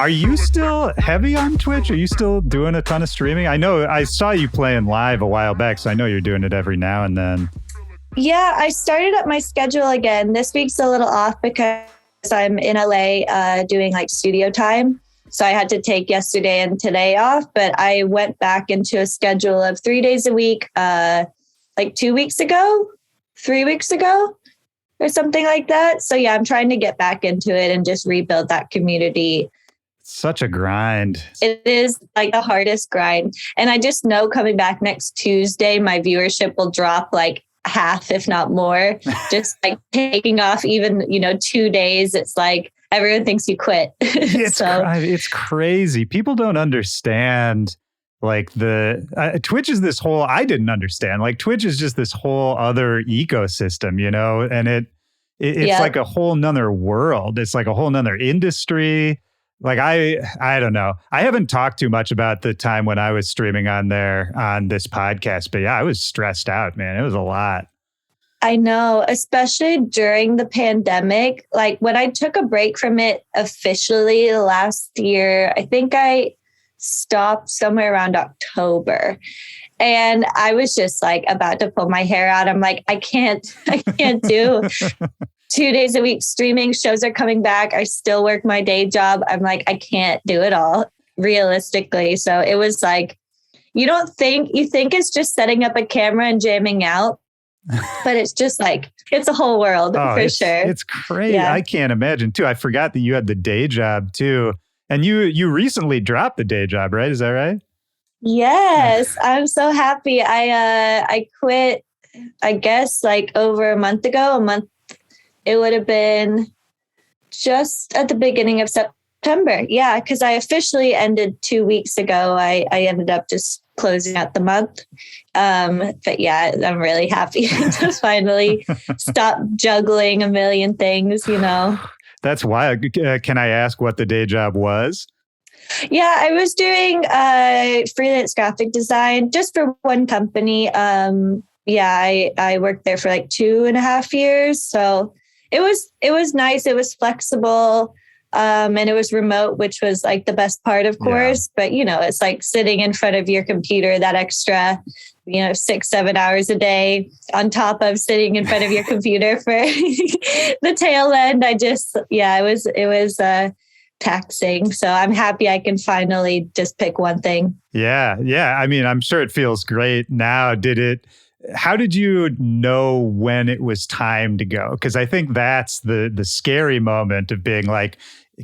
Are you still heavy on Twitch? Are you still doing a ton of streaming? I know I saw you playing live a while back, so I know you're doing it every now and then. Yeah, I started up my schedule again. This week's a little off because I'm in LA doing like studio time. So I had to take yesterday and today off, but I went back into a schedule of 3 days a week, like 2 weeks ago, 3 weeks ago, or something like that. So yeah, I'm trying to get back into it and just rebuild that community. Such a grind. It is like the hardest grind. And I just know coming back next Tuesday, my viewership will drop like half, if not more, just like taking off even, 2 days. It's like everyone thinks you quit. It's crazy. People don't understand like Twitch is this whole, I didn't understand, like Twitch is just this whole other ecosystem, and it's like a whole nother world. It's like a whole nother industry. Like, I don't know. I haven't talked too much about the time when I was streaming on there on this podcast, but yeah, I was stressed out, man. It was a lot. I know, especially during the pandemic. Like when I took a break from it officially last year, I think I stopped somewhere around October. And I was just like about to pull my hair out. I'm like, I can't do 2 days a week streaming. Shows are coming back. I still work my day job. I'm like, I can't do it all realistically. So it was like, you think it's just setting up a camera and jamming out, but it's just like, it's a whole world for sure. It's crazy. Yeah. I can't imagine too. I forgot that you had the day job too. And you recently dropped the day job, right? Is that right? Yes. I'm so happy. I quit, I guess like over a month ago, it would have been just at the beginning of September. Yeah, because I officially ended 2 weeks ago. I ended up just closing out the month. But yeah, I'm really happy to finally stop juggling a million things, That's wild. Can I ask what the day job was? Yeah, I was doing freelance graphic design just for one company. I worked there for like 2.5 years. So it was nice. It was flexible. And it was remote, which was like the best part, of course. Yeah. But, it's like sitting in front of your computer, that extra, 6-7 hours a day on top of sitting in front of your computer for the tail end. It was taxing. So I'm happy I can finally just pick one thing. Yeah. Yeah. I mean, I'm sure it feels great now. How did you know when it was time to go? Because I think that's the scary moment of being like,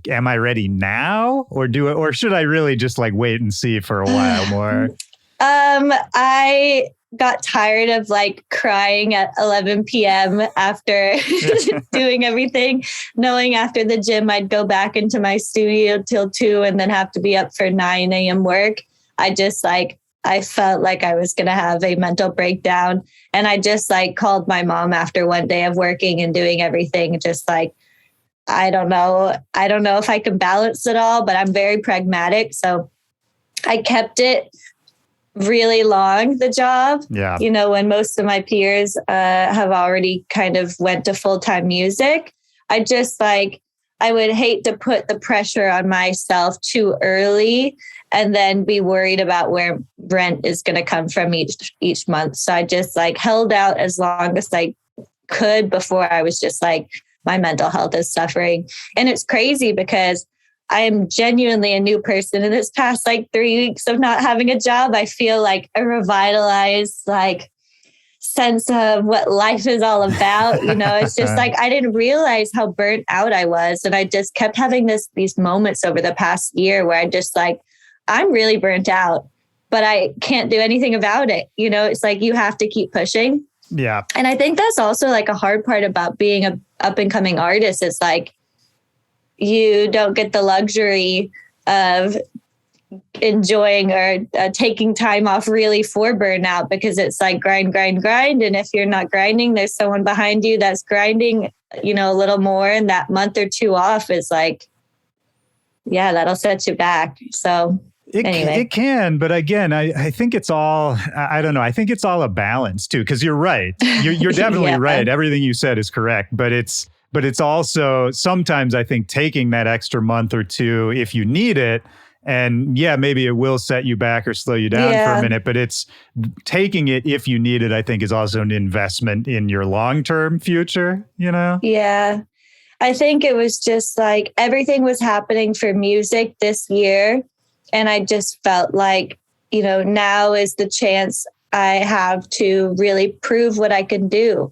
am I ready now? Or should I really just like wait and see for a while more? I got tired of like crying at 11 p.m. after doing everything, knowing after the gym I'd go back into my studio till 2 and then have to be up for 9 a.m. work. I felt like I was going to have a mental breakdown. And I just like called my mom after one day of working and doing everything. Just like, I don't know if I can balance it all, but I'm very pragmatic. So I kept it really long, the job. Yeah. When most of my peers have already kind of went to full-time music, I would hate to put the pressure on myself too early and then be worried about where rent is going to come from each month. So I just like held out as long as I could before I was just like, my mental health is suffering. And it's crazy because I am genuinely a new person. In this past like 3 weeks of not having a job, I feel like a revitalized like sense of what life is all about. It's just like, I didn't realize how burnt out I was. And I just kept having these moments over the past year where I just like, I'm really burnt out, but I can't do anything about it. It's like, you have to keep pushing. Yeah. And I think that's also like a hard part about being a up and coming artist. It's like, you don't get the luxury of enjoying or taking time off really for burnout because it's like grind. And if you're not grinding, there's someone behind you that's grinding, a little more. And that month or two off is like, yeah, that'll set you back. So anyway. It can, but again, I think it's all, I don't know. I think it's all a balance too, because you're right. You're definitely right. Everything you said is correct, but but it's also sometimes I think taking that extra month or two if you need it. And yeah, maybe it will set you back or slow you down for a minute, but it's taking it if you need it, I think is also an investment in your long-term future, you know? Yeah. I think it was just like everything was happening for music this year. And I just felt like, you know, now is the chance I have to really prove what I can do.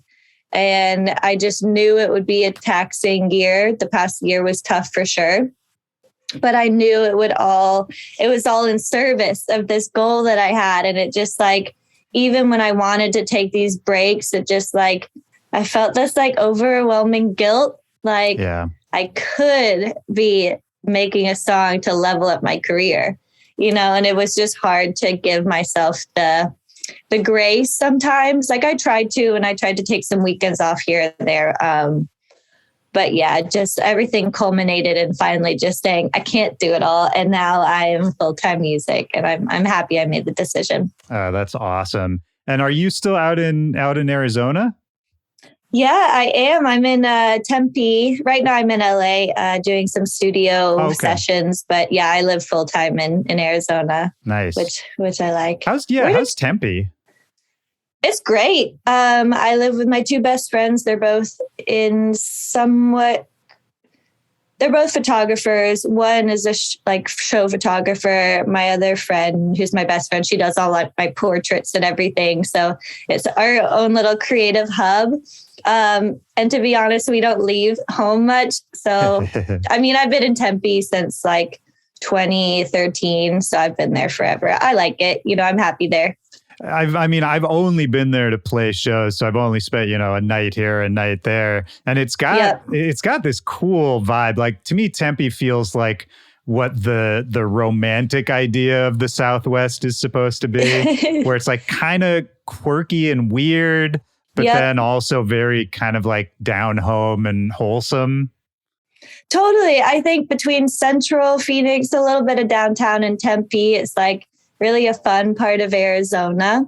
And I just knew it would be a taxing year. The past year was tough for sure. But I knew it was all in service of this goal that I had. And it just like, even when I wanted to take these breaks, it just like, I felt this like overwhelming guilt. Like I could be making a song to level up my career, you know, and it was just hard to give myself the grace sometimes. Like I tried to take some weekends off here and there. But yeah, just everything culminated in finally just saying, I can't do it all. And now I am full-time music, and I'm happy I made the decision. Oh, that's awesome. And are you still out in Arizona? Yeah, I am. I'm in Tempe. Right now I'm in LA doing some studio sessions. But yeah, I live full-time in Arizona. Nice. Which I like. How's Tempe? It's great. I live with my two best friends. They're both they're both photographers. One is a show photographer. My other friend, who's my best friend, she does all like my portraits and everything. So it's our own little creative hub. And to be honest, we don't leave home much. So, I mean, I've been in Tempe since like 2013. So I've been there forever. I like it. You know, I'm happy there. I've only been there to play shows, so I've only spent, you know, a night here, a night there, and it's got this cool vibe. Like to me, Tempe feels like what the romantic idea of the Southwest is supposed to be, where it's like kind of quirky and weird, but then also very kind of like down home and wholesome. Totally. I think between Central Phoenix, a little bit of downtown, and Tempe, it's like really a fun part of Arizona.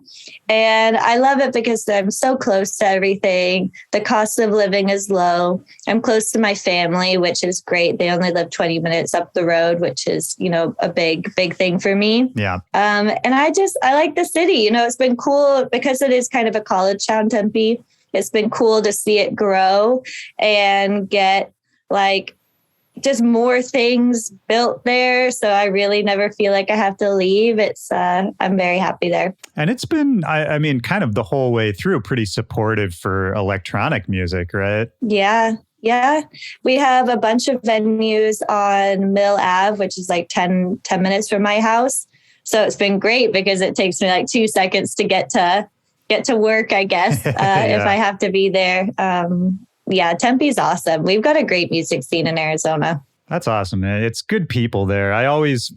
And I love it because I'm so close to everything. The cost of living is low. I'm close to my family, which is great. They only live 20 minutes up the road, which is, you know, a big thing for me. Yeah. And I like the city. You know, it's been cool because it is kind of a college town, Tempe. It's been cool to see it grow and get like just more things built there. So I really never feel like I have to leave. I'm very happy there. And it's been, I mean, kind of the whole way through pretty supportive for electronic music, right? Yeah. Yeah. We have a bunch of venues on Mill Ave, which is like 10 minutes from my house. So it's been great because it takes me like 2 seconds to get to work, I guess, if I have to be there. Yeah, Tempe's awesome. We've got a great music scene in Arizona. That's awesome, man. It's good people there. I always,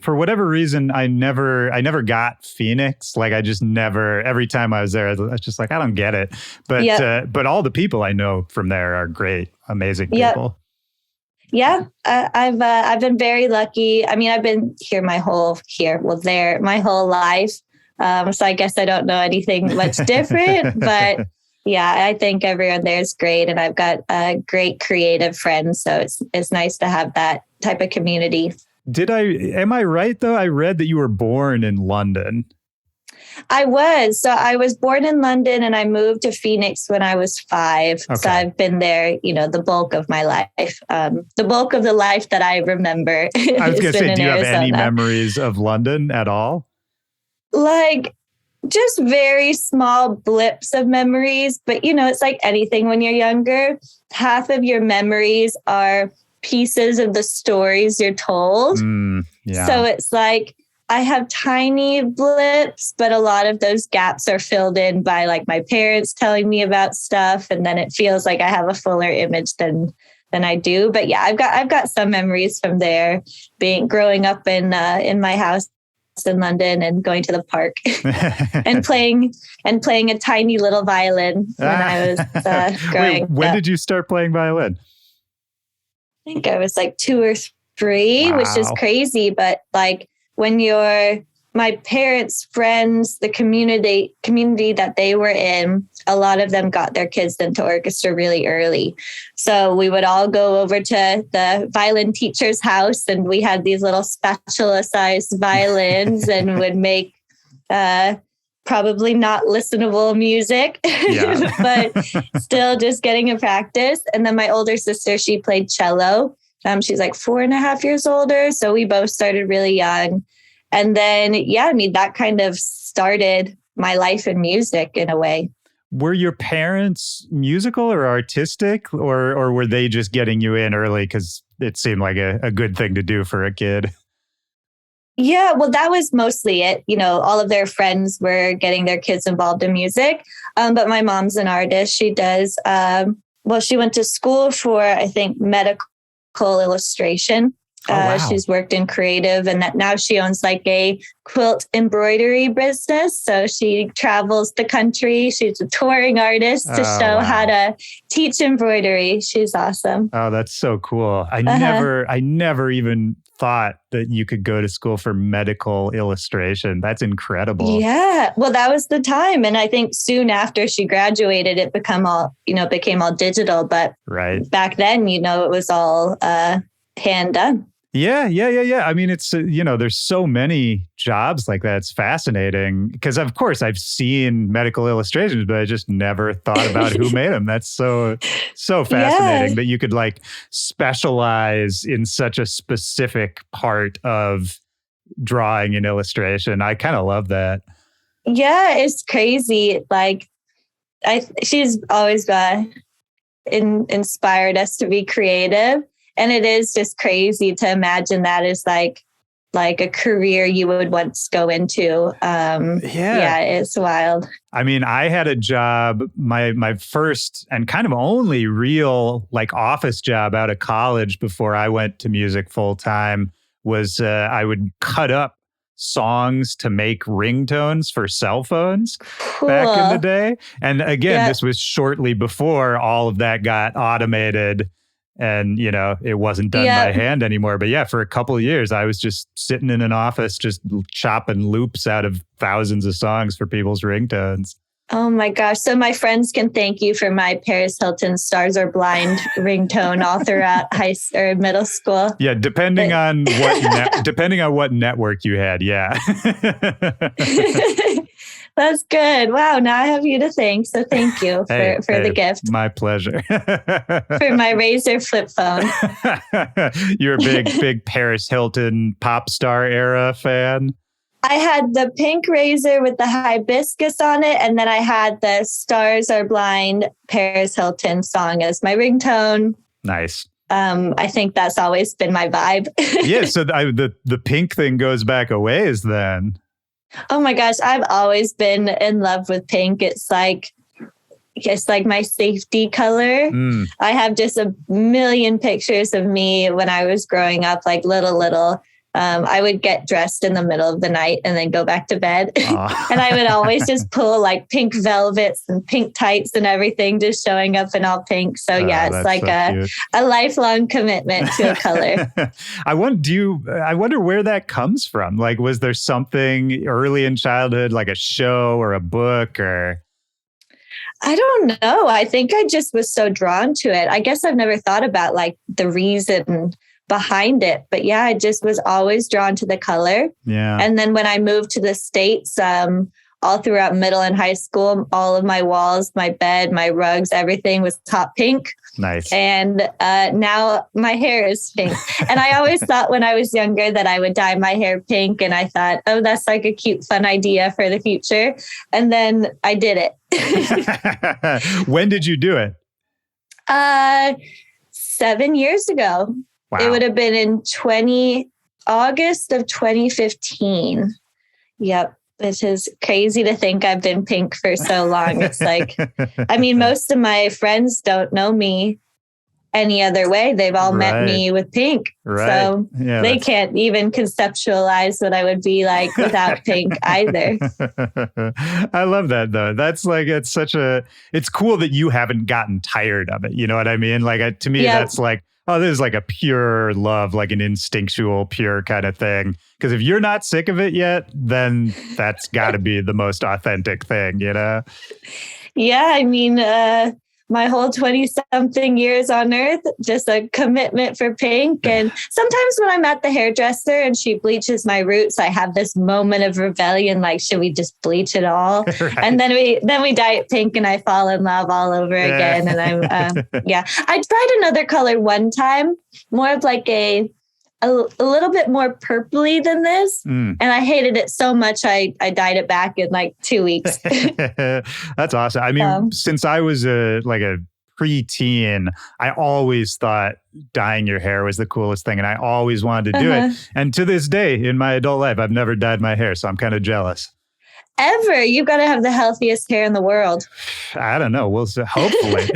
for whatever reason, I never got Phoenix. Like I just never, every time I was there, I was just like, I don't get it. But all the people I know from there are great, amazing people. Yeah, I've been very lucky. I mean, I've been my whole life. So I guess I don't know anything much different, but yeah, I think everyone there is great, and I've got great creative friends. So it's nice to have that type of community. Am I right though? I read that you were born in London. I was. So I was born in London and I moved to Phoenix when I was 5. Okay. So I've been there, you know, the bulk of my life, the bulk of the life that I remember. I was going to say, do you have any memories of London at all? Like, just very small blips of memories. But, you know, it's like anything when you're younger. Half of your memories are pieces of the stories you're told. So it's like I have tiny blips, but a lot of those gaps are filled in by like my parents telling me about stuff. And then it feels like I have a fuller image than I do. But yeah, I've got some memories from there, growing up in my house in London and going to the park and playing a tiny little violin when I was growing up. When did you start playing violin? I think I was like 2 or 3, which is crazy. But like when you're my parents' friends, the community that they were in, a lot of them got their kids into orchestra really early. So we would all go over to the violin teacher's house, and we had these little spatula-sized violins and would make probably not listenable music, but still just getting a practice. And then my older sister, she played cello. She's like 4.5 years older. So we both started really young. And then, that kind of started my life in music in a way. Were your parents musical or artistic, or were they just getting you in early because it seemed like a good thing to do for a kid? Yeah, well, that was mostly it. All of their friends were getting their kids involved in music. But my mom's an artist. She does, she went to school for, I think, medical illustration. Wow. She's worked in creative, and that now she owns like a quilt embroidery business. So she travels the country. She's a touring artist to show how to teach embroidery. She's awesome. Oh, that's so cool. I never even thought that you could go to school for medical illustration. That's incredible. Yeah. Well, that was the time. And I think soon after she graduated, it became all digital. But back then, it was all hand done. Yeah. I mean, it's, there's so many jobs like that. It's fascinating because, of course, I've seen medical illustrations, but I just never thought about who made them. That's so fascinating that you could like specialize in such a specific part of drawing and illustration. I kind of love that. Yeah, it's crazy. Like, she's always inspired us to be creative. And it is just crazy to imagine that as like a career you would once go into. It's wild. I mean, I had a job, my first and kind of only real like office job out of college before I went to music full time was I would cut up songs to make ringtones for cell phones back in the day. And again, this was shortly before all of that got automated. And, it wasn't done by hand anymore. But for a couple of years, I was just sitting in an office, just chopping loops out of thousands of songs for people's ringtones. Oh my gosh. So my friends can thank you for my Paris Hilton Stars Are Blind ringtone all throughout middle school. Yeah. Depending on what network you had. Yeah. That's good. Wow. Now I have you to thank. So thank you for the gift. My pleasure. For my Razor flip phone. You're a big Paris Hilton pop star era fan? I had the pink Razor with the hibiscus on it. And then I had the Stars Are Blind Paris Hilton song as my ringtone. Nice. I think that's always been my vibe. Yeah. So the pink thing goes back a ways then. Oh my gosh, I've always been in love with pink. It's like my safety color. I have just a million pictures of me when I was growing up, like little. I would get dressed in the middle of the night and then go back to bed. And I would always just pull like pink velvets and pink tights and everything, just showing up in all pink. So it's like a lifelong commitment to a color. I wonder where that comes from. Like, was there something early in childhood, like a show or a book or... I don't know. I think I just was so drawn to it. I guess I've never thought about like the reason behind it. But I just was always drawn to the color. Yeah. And then when I moved to the States, all throughout middle and high school, all of my walls, my bed, my rugs, everything was hot pink. Nice. And now my hair is pink. And I always thought when I was younger that I would dye my hair pink. And I thought, oh, that's like a cute, fun idea for the future. And then I did it. When did you do it? 7 years ago. Wow. It would have been in August of 2015. Yep. It is crazy to think I've been pink for so long. It's like, I mean, most of my friends don't know me any other way. They've all met me with pink. Right. So they can't even conceptualize what I would be like without pink either. I love that though. That's like, it's cool that you haven't gotten tired of it. You know what I mean? Like to me, that's like oh, this is like a pure love, like an instinctual, pure kind of thing. Because if you're not sick of it yet, then that's got to be the most authentic thing, you know? Yeah, I mean, my whole 20 something years on earth, just a commitment for pink. And sometimes when I'm at the hairdresser and she bleaches my roots, I have this moment of rebellion, like, should we just bleach it all? Right. And then we dye it pink and I fall in love all over again. And I'm, I tried another color one time, more of like a little bit more purpley than this. And I hated it so much, I dyed it back in like 2 weeks. That's awesome. I mean, since I was a preteen, I always thought dyeing your hair was the coolest thing. And I always wanted to do it. And to this day in my adult life, I've never dyed my hair. So I'm kind of jealous. Ever. You've got to have the healthiest hair in the world. I don't know. We'll see. Hopefully.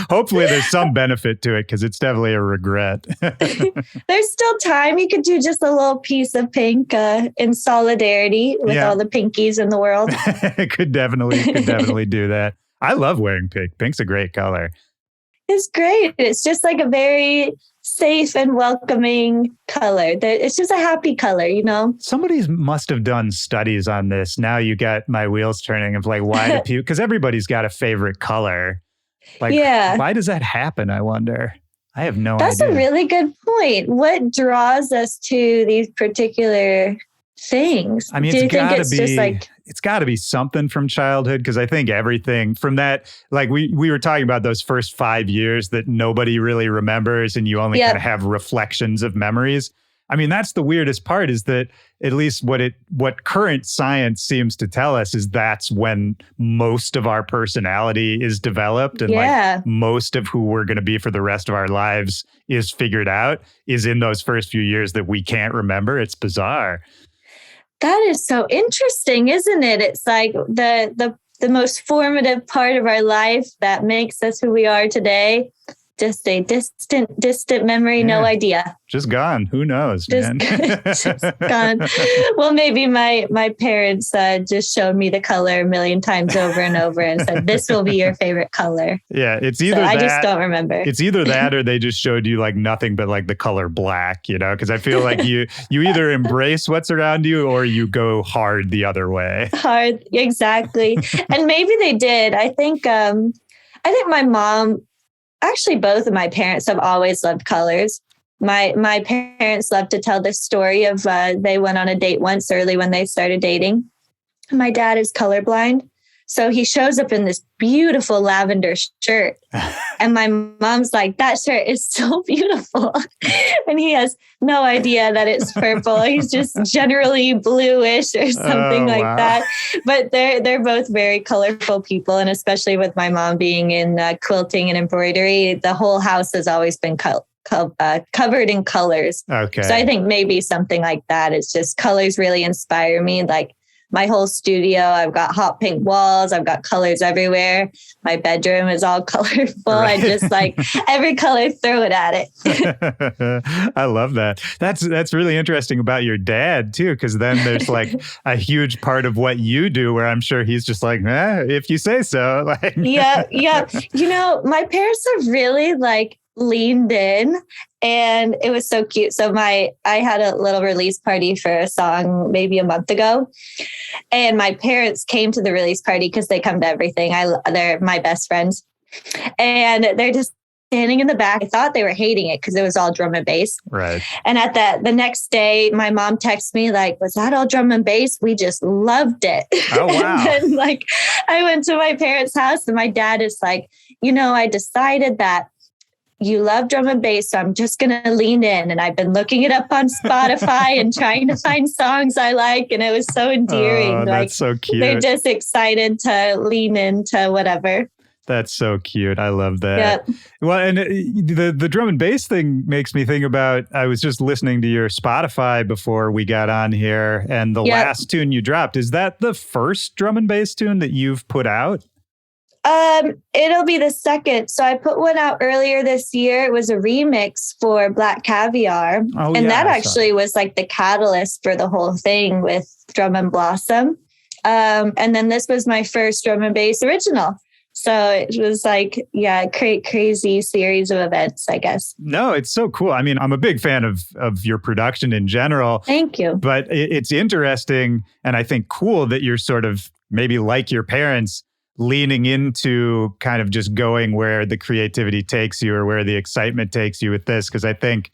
Hopefully there's some benefit to it because it's definitely a regret. There's still time. You could do just a little piece of pink in solidarity with all the pinkies in the world. Could definitely do that. I love wearing pink. Pink's a great color. It's great. It's just like a very safe and welcoming color. It's just a happy color, you know? Somebody must have done studies on this. Now you got my wheels turning of like, why do people, because everybody's got a favorite color. Like, why does that happen? I wonder. I have no idea. That's a really good point. What draws us to these particular things? I mean, do you think it's just like... It's got to be something from childhood, because I think everything from that, like we were talking about those first 5 years that nobody really remembers and you only kind of have reflections of memories. I mean, that's the weirdest part, is that at least what current science seems to tell us is that's when most of our personality is developed and like most of who we're going to be for the rest of our lives is figured out, is in those first few years that we can't remember. It's bizarre. That is so interesting, isn't it? It's like the most formative part of our life that makes us who we are today. Just a distant memory, no idea. Just gone. Who knows, man? Just gone. Well, maybe my parents just showed me the color a million times over and over and said, this will be your favorite color. Yeah, it's either that. I just don't remember. It's either that or they just showed you like nothing but like the color black, you know? Because I feel like you either embrace what's around you or you go hard the other way. Hard, exactly. And maybe they did. I think my mom... Actually, both of my parents have always loved colors. My parents love to tell this story of they went on a date once early when they started dating. My dad is colorblind. So he shows up in this beautiful lavender shirt. And my mom's like, that shirt is so beautiful. And he has no idea that it's purple. He's just generally bluish or something that. But they're both very colorful people. And especially with my mom being in quilting and embroidery, the whole house has always been covered in colors. Okay. So I think maybe something like that. It's just colors really inspire me. Like, my whole studio, I've got hot pink walls. I've got colors everywhere. My bedroom is all colorful. Right. I just like every color, throw it at it. I love that. That's really interesting about your dad too, because then there's like a huge part of what you do where I'm sure he's just like, if you say so. Like, yeah. You know, my parents have really like leaned in, and it was so cute. So I had a little release party for a song maybe a month ago, and my parents came to the release party because they come to everything. They're my best friends, and they're just standing in the back. I thought they were hating it because it was all drum and bass. Right. And at the next day, my mom texted me like, was that all drum and bass? We just loved it. Oh, wow. And then like I went to my parents' house and my dad is like, I decided that you love drum and bass, so I'm just going to lean in. And I've been looking it up on Spotify and trying to find songs I like. And it was so endearing. Oh, that's so cute. They're just excited to lean into whatever. That's so cute. I love that. Yep. Well, and the drum and bass thing makes me think about, I was just listening to your Spotify before we got on here, and the last tune you dropped, is that the first drum and bass tune that you've put out? It'll be the second. So I put one out earlier this year. It was a remix for Black Caviar. Oh, and that actually was like the catalyst for the whole thing with Drum and Blossom. And then this was my first drum and bass original. So it was like, yeah, crazy series of events, I guess. No, it's so cool. I mean, I'm a big fan of your production in general. Thank you. But it's interesting and I think cool that you're sort of maybe like your parents leaning into kind of just going where the creativity takes you or where the excitement takes you with this. Because I think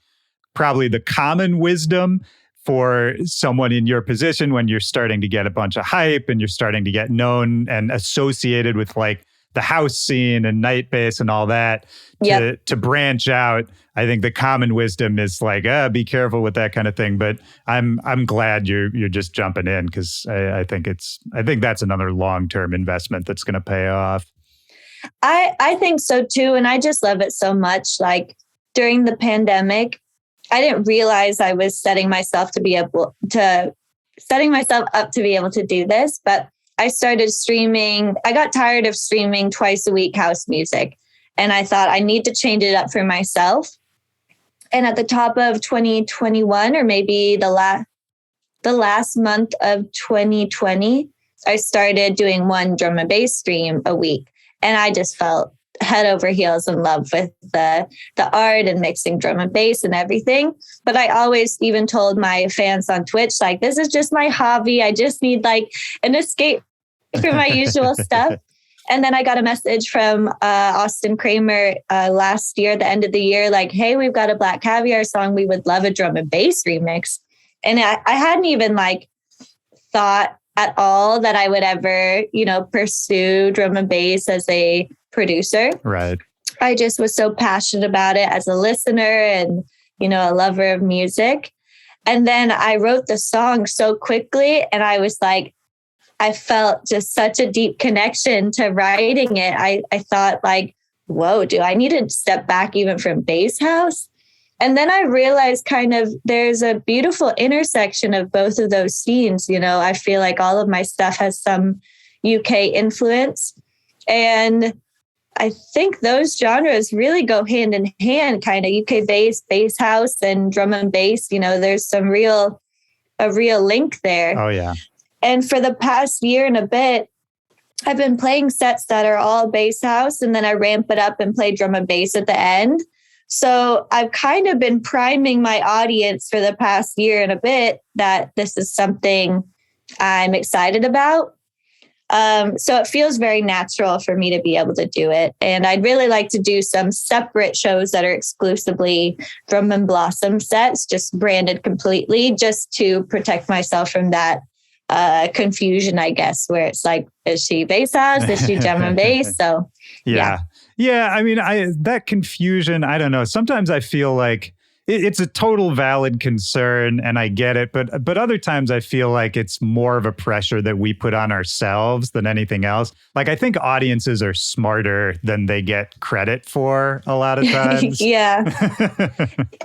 probably the common wisdom for someone in your position when you're starting to get a bunch of hype and you're starting to get known and associated with like the house scene and Night Bass and all that, to branch out. I think the common wisdom is like, be careful with that kind of thing. But I'm glad you're just jumping in, because I think that's another long-term investment that's going to pay off. I think so too. And I just love it so much. Like during the pandemic, I didn't realize I was setting myself up to be able to do this, but I started streaming. I got tired of streaming twice a week house music. And I thought I need to change it up for myself. And at the top of 2021, or maybe the last month of 2020, I started doing one drum and bass stream a week. And I just felt head over heels in love with the art and mixing drum and bass and everything. But I always even told my fans on Twitch, like, this is just my hobby. I just need like an escape from my usual stuff. And then I got a message from Austin Kramer last year, the end of the year, like, hey, we've got a Black Caviar song. We would love a drum and bass remix. And I hadn't even like thought at all that I would ever, pursue drum and bass as a producer. Right. I just was so passionate about it as a listener and, a lover of music. And then I wrote the song so quickly, and I was like, I felt just such a deep connection to writing it. I thought like, whoa, do I need to step back even from bass house? And then I realized kind of there's a beautiful intersection of both of those scenes. I feel like all of my stuff has some UK influence. And I think those genres really go hand in hand, kind of UK bass house and drum and bass. There's a real link there. Oh, yeah. And for the past year and a bit, I've been playing sets that are all bass house, and then I ramp it up and play drum and bass at the end. So I've kind of been priming my audience for the past year and a bit that this is something I'm excited about. So it feels very natural for me to be able to do it. And I'd really like to do some separate shows that are exclusively Drum and Blossom sets, just branded completely, just to protect myself from that confusion, I guess, where it's like, is she bass house? Is she drum and bass? So yeah. I mean, that confusion, I don't know. Sometimes I feel like it's a total valid concern, and I get it. But other times I feel like it's more of a pressure that we put on ourselves than anything else. Like, I think audiences are smarter than they get credit for a lot of times. Yeah,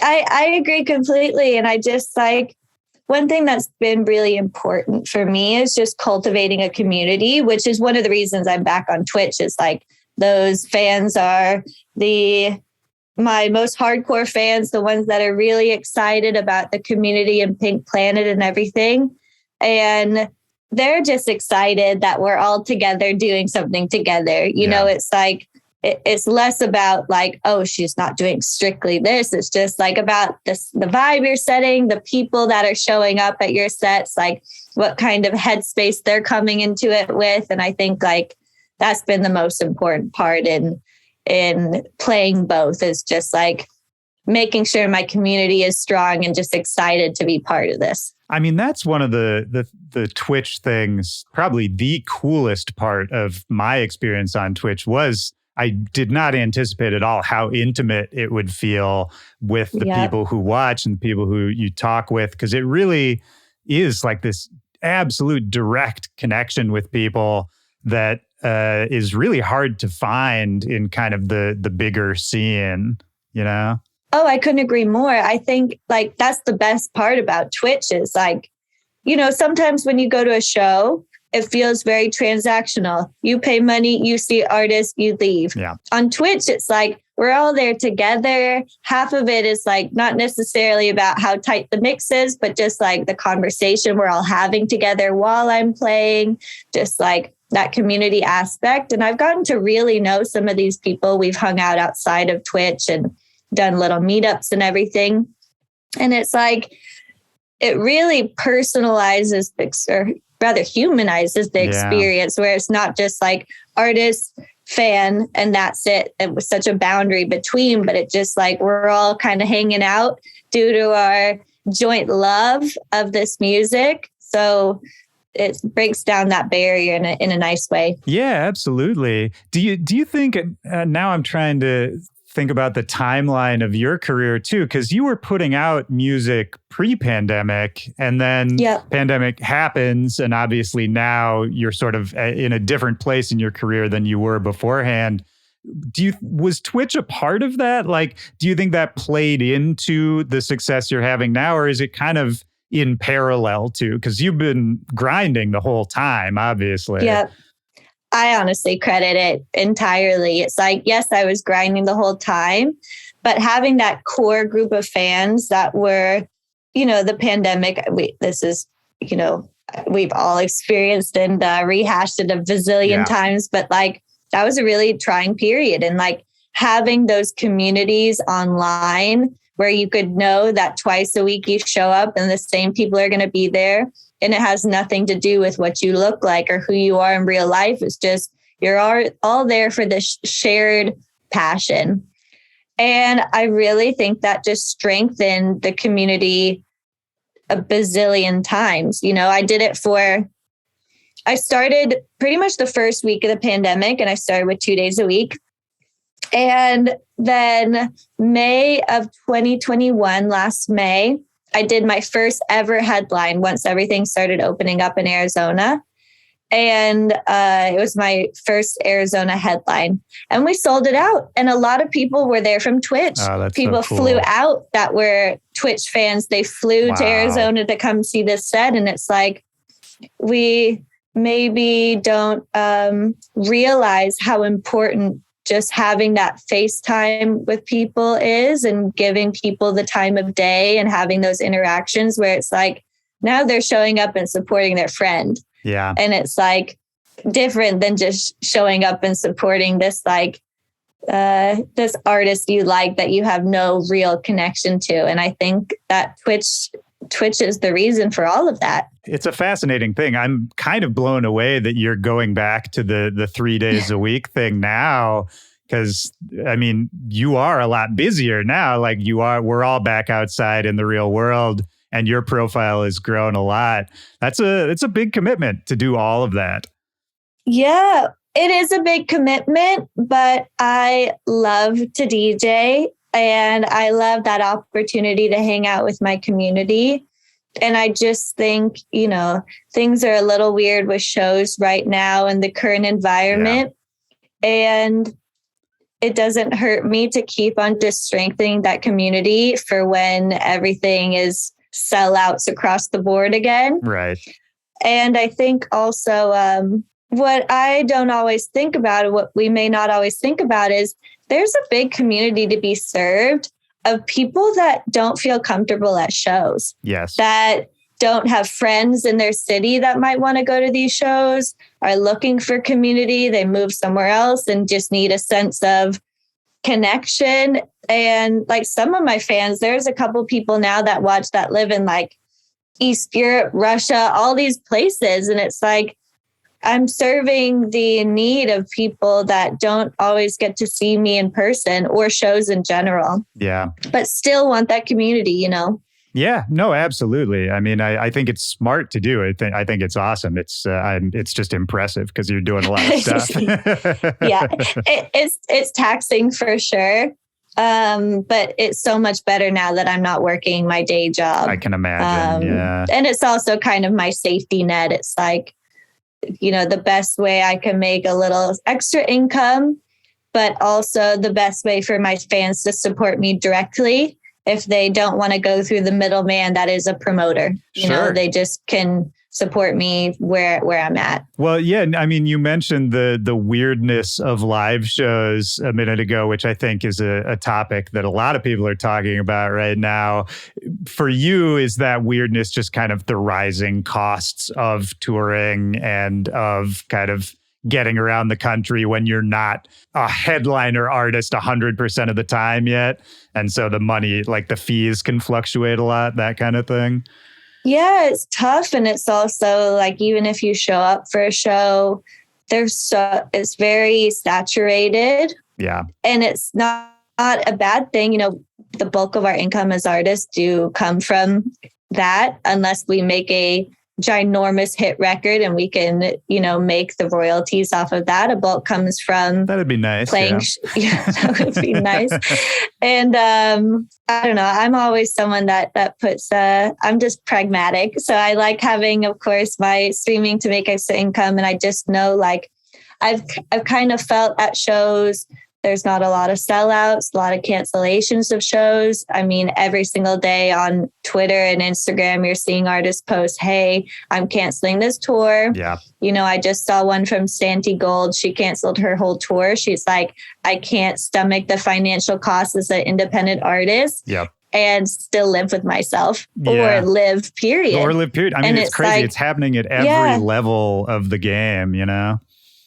I agree completely. And I just like, one thing that's been really important for me is just cultivating a community, which is one of the reasons I'm back on Twitch. Is like, those fans are my most hardcore fans, the ones that are really excited about the community and Pink Planet and everything. And they're just excited that we're all together doing something together. It's like, it's less about like, oh, she's not doing strictly this. It's just like about this, the vibe you're setting, the people that are showing up at your sets, like what kind of headspace they're coming into it with. And I think like that's been the most important part in playing both, is just like making sure my community is strong and just excited to be part of this. I mean, that's one of the Twitch things. Probably the coolest part of my experience on Twitch was I did not anticipate at all how intimate it would feel with the people who watch and the people who you talk with, because it really is like this absolute direct connection with people that is really hard to find in kind of the bigger scene, Oh, I couldn't agree more. I think like that's the best part about Twitch is like, sometimes when you go to a show, it feels very transactional. You pay money, you see artists, you leave. Yeah. On Twitch, it's like we're all there together. Half of it is like not necessarily about how tight the mix is, but just like the conversation we're all having together while I'm playing, just like that community aspect. And I've gotten to really know some of these people. We've hung out outside of Twitch and done little meetups and everything. And it's like, it really personalizes, or rather humanizes the experience, where it's not just like artist, fan, and that's it. It was such a boundary between, but it just like, we're all kind of hanging out due to our joint love of this music. So it breaks down that barrier in a nice way. Yeah, absolutely. Do you think, now I'm trying to think about the timeline of your career too, because you were putting out music pre-pandemic, and then pandemic happens, and obviously now you're sort of in a different place in your career than you were beforehand. Was Twitch a part of that? Like, do you think that played into the success you're having now, or is it kind of in parallel to, because you've been grinding the whole time, obviously? Yeah. I honestly credit it entirely. It's like, yes, I was grinding the whole time, but having that core group of fans that were, the pandemic, we've all experienced and rehashed it a bazillion times, but like, that was a really trying period. And like having those communities online where you could know that twice a week you show up and the same people are going to be there. And it has nothing to do with what you look like or who you are in real life. It's just, you're all there for this shared passion. And I really think that just strengthened the community a bazillion times. I started pretty much the first week of the pandemic, and I started with 2 days a week. And then May of 2021, last May, I did my first ever headline once everything started opening up in Arizona. And it was my first Arizona headline. And we sold it out. And a lot of people were there from Twitch. Oh, that's people so cool. flew out that were Twitch fans. They flew to Arizona to come see this set. And it's like, we maybe don't realize how important just having that FaceTime with people is, and giving people the time of day and having those interactions where it's like, now they're showing up and supporting their friend. Yeah. And it's like different than just showing up and supporting this, like, this artist you like that you have no real connection to. And I think that Twitch is the reason for all of that. It's a fascinating thing. I'm kind of blown away that you're going back to the 3 days a week thing now, because I mean, you are a lot busier now. Like we're all back outside in the real world, and your profile has grown a lot. It's a big commitment to do all of that. Yeah, it is a big commitment, but I love to DJ. And I love that opportunity to hang out with my community. And I just think, things are a little weird with shows right now in the current environment. Yeah. And it doesn't hurt me to keep on just strengthening that community for when everything is sellouts across the board again. Right. And I think also what I don't always think about, what we may not always think about, is there's a big community to be served of people that don't feel comfortable at shows. Yes. That don't have friends in their city that might want to go to these shows, are looking for community. They move somewhere else and just need a sense of connection. And like some of my fans, there's a couple people now that watch that live in like East Europe, Russia, all these places. And it's like, I'm serving the need of people that don't always get to see me in person or shows in general. Yeah. But still want that community, Yeah, no, absolutely. I mean, I think it's smart to do. I think it's awesome. It's just impressive because you're doing a lot of stuff. Yeah, it's taxing for sure. But it's so much better now that I'm not working my day job. I can imagine. Yeah. And it's also kind of my safety net. It's like, the best way I can make a little extra income, but also the best way for my fans to support me directly if they don't want to go through the middleman that is a promoter. Sure. They just can support me where I'm at. Well, yeah, I mean, you mentioned the weirdness of live shows a minute ago, which I think is a topic that a lot of people are talking about right now. For you, is that weirdness just kind of the rising costs of touring and of kind of getting around the country when you're not a headliner artist 100% of the time yet? And so the money, like the fees can fluctuate a lot, that kind of thing? Yeah, it's tough. And it's also like, even if you show up for a show, it's very saturated. Yeah. And it's not a bad thing. You know, the bulk of our income as artists do come from that, unless we make a ginormous hit record and we can, you know, make the royalties off of that. A bulk comes from that'd be nice. Playing. Yeah, that would be nice. And I don't know. I'm always someone that puts. I'm just pragmatic, so I like having, of course, my streaming to make extra income, and I just know, like, I've kind of felt at shows, there's not a lot of sellouts, a lot of cancellations of shows. I mean, every single day on Twitter and Instagram, you're seeing artists post, hey, I'm canceling this tour. Yeah. You know, I just saw one from Santi Gold. She canceled her whole tour. She's like, I can't stomach the financial costs as an independent artist. Yep. And still live with myself, or live, period. I mean, it's crazy. Like, it's happening at every level of the game, you know?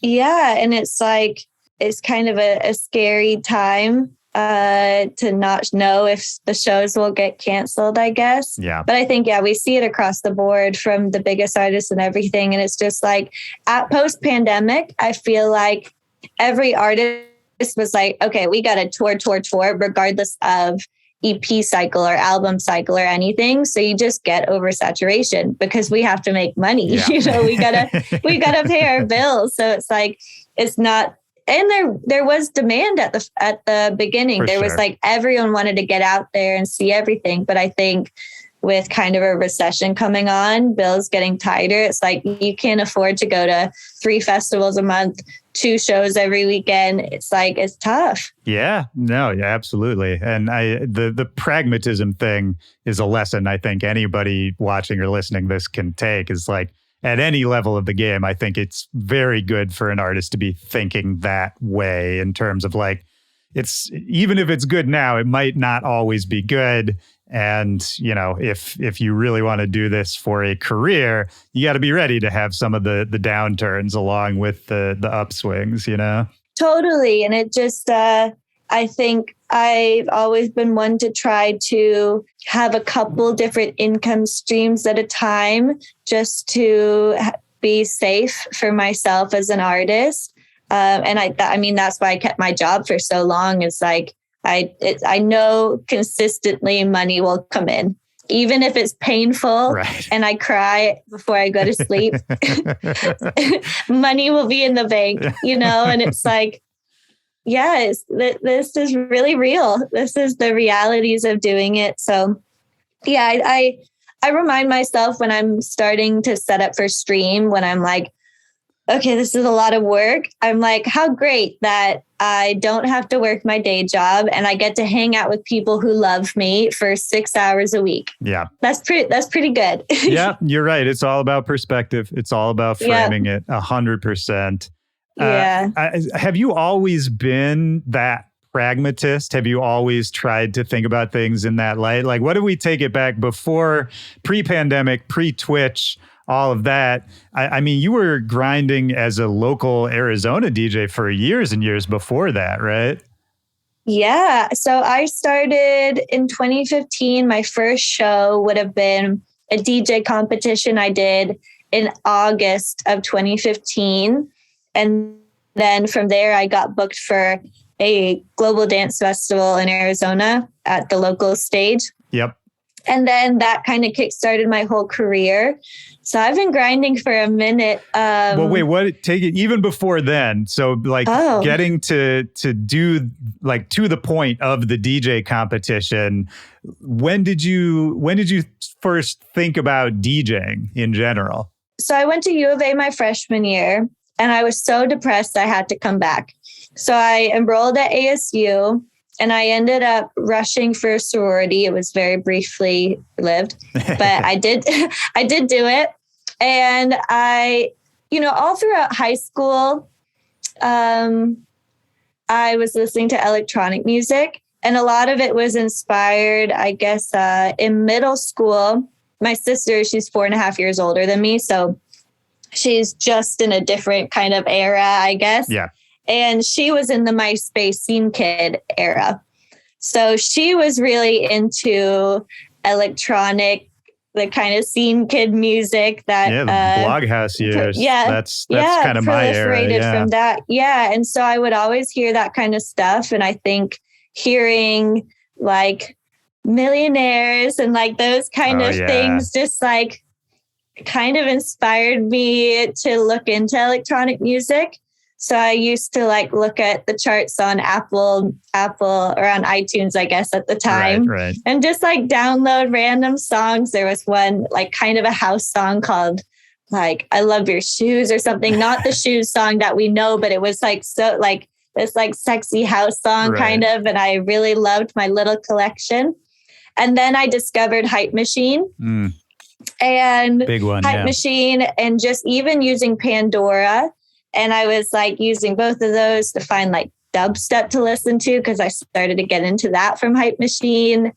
Yeah. And it's like, it's kind of a scary time to not know if the shows will get canceled, I guess. Yeah. But I think, we see it across the board from the biggest artists and everything. And it's just like, at post-pandemic, I feel like every artist was like, okay, we got to tour, regardless of EP cycle or album cycle or anything. So you just get oversaturation because we have to make money. Yeah. You know, we gotta pay our bills. So it's like, it's not. And there was demand at the beginning. There was like, everyone wanted to get out there and see everything. But I think with kind of a recession coming on, bills getting tighter, it's like, you can't afford to go to 3 festivals a month, 2 shows every weekend. It's like, it's tough. Yeah, no, yeah, absolutely. And the pragmatism thing is a lesson I think anybody watching or listening this can take, is like, at any level of the game, I think it's very good for an artist to be thinking that way, in terms of like, it's, even if it's good now, it might not always be good. And, you know, if you really want to do this for a career, you got to be ready to have some of the downturns along with the upswings, you know? Totally. And it just, I think I've always been one to try to have a couple different income streams at a time, just to be safe for myself as an artist. And I mean, that's why I kept my job for so long. It's like, I know consistently money will come in, even if it's painful, right, and I cry before I go to sleep. Money will be in the bank, you know? And it's like, this is really real. This is the realities of doing it. So yeah, I remind myself when I'm starting to set up for stream, when I'm like, okay, this is a lot of work. I'm like, how great that I don't have to work my day job and I get to hang out with people who love me for 6 hours a week. Yeah. That's pretty good. Yeah, you're right. It's all about perspective. It's all about framing it 100%. Yeah. Have you always been that pragmatist? Have you always tried to think about things in that light? Like, what if we take it back before, pre-pandemic, pre-Twitch, all of that? I mean, you were grinding as a local Arizona DJ for years and years before that, right? Yeah. So I started in 2015. My first show would have been a DJ competition I did in August of 2015. And then from there, I got booked for a global dance festival in Arizona at the local stage. Yep. And then that kind of kickstarted my whole career. So I've been grinding for a minute. Well, wait, what? Take it even before then. So like getting to do like to the point of the DJ competition. When did you first think about DJing in general? So I went to U of A my freshman year and I was so depressed I had to come back. So I enrolled at ASU. And I ended up rushing for a sorority. It was very briefly lived, but I did do it. And I, all throughout high school, I was listening to electronic music, and a lot of it was inspired, I guess, in middle school. My sister, she's 4.5 years older than me. So she's just in a different kind of era, I guess. Yeah. And she was in the MySpace Scene Kid era. So she was really into electronic, the kind of scene kid music that the Bloghouse years. That's kind of my era. From that. Yeah. And so I would always hear that kind of stuff. And I think hearing like Millionaires and like those kind of things just like kind of inspired me to look into electronic music. So I used to like look at the charts on Apple or on iTunes, I guess, at the time. Right. And just like download random songs. There was one like kind of a house song called like I Love Your Shoes or something. Not the shoes song that we know, but it was like so like this like sexy house song kind of. And I really loved my little collection. And then I discovered Hype Machine. And big one, Hype Machine, and just even using Pandora. And I was like using both of those to find like dubstep to listen to because I started to get into that from Hype Machine.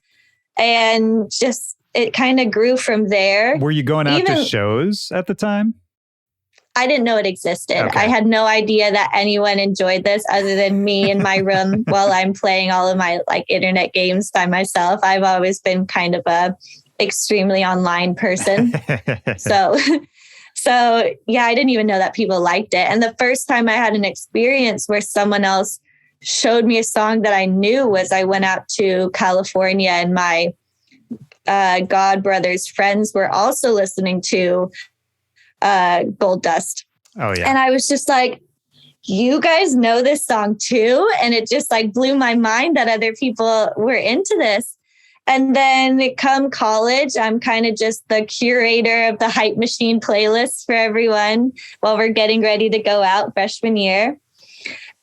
And just it kind of grew from there. Were you going out to shows at the time? I didn't know it existed. Okay. I had no idea that anyone enjoyed this other than me in my room while I'm playing all of my like internet games by myself. I've always been kind of a extremely online person. So yeah, I didn't even know that people liked it. And the first time I had an experience where someone else showed me a song that I knew was I went out to California and my God brother's friends were also listening to Gold Dust. Oh yeah. And I was just like, you guys know this song too? And it just like blew my mind that other people were into this. And then come college, I'm kind of just the curator of the Hype Machine playlist for everyone while we're getting ready to go out freshman year.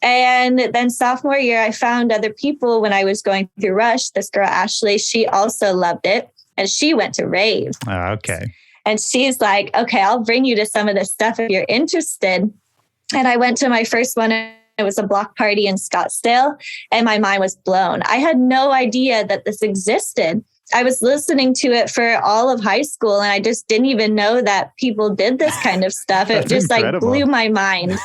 And then sophomore year, I found other people when I was going through Rush. This girl, Ashley, she also loved it. And she went to rave. Oh, okay. And she's like, okay, I'll bring you to some of this stuff if you're interested. And I went to my first one. It was a block party in Scottsdale, and my mind was blown. I had no idea that this existed. I was listening to it for all of high school, and I just didn't even know that people did this kind of stuff. It just like blew my mind.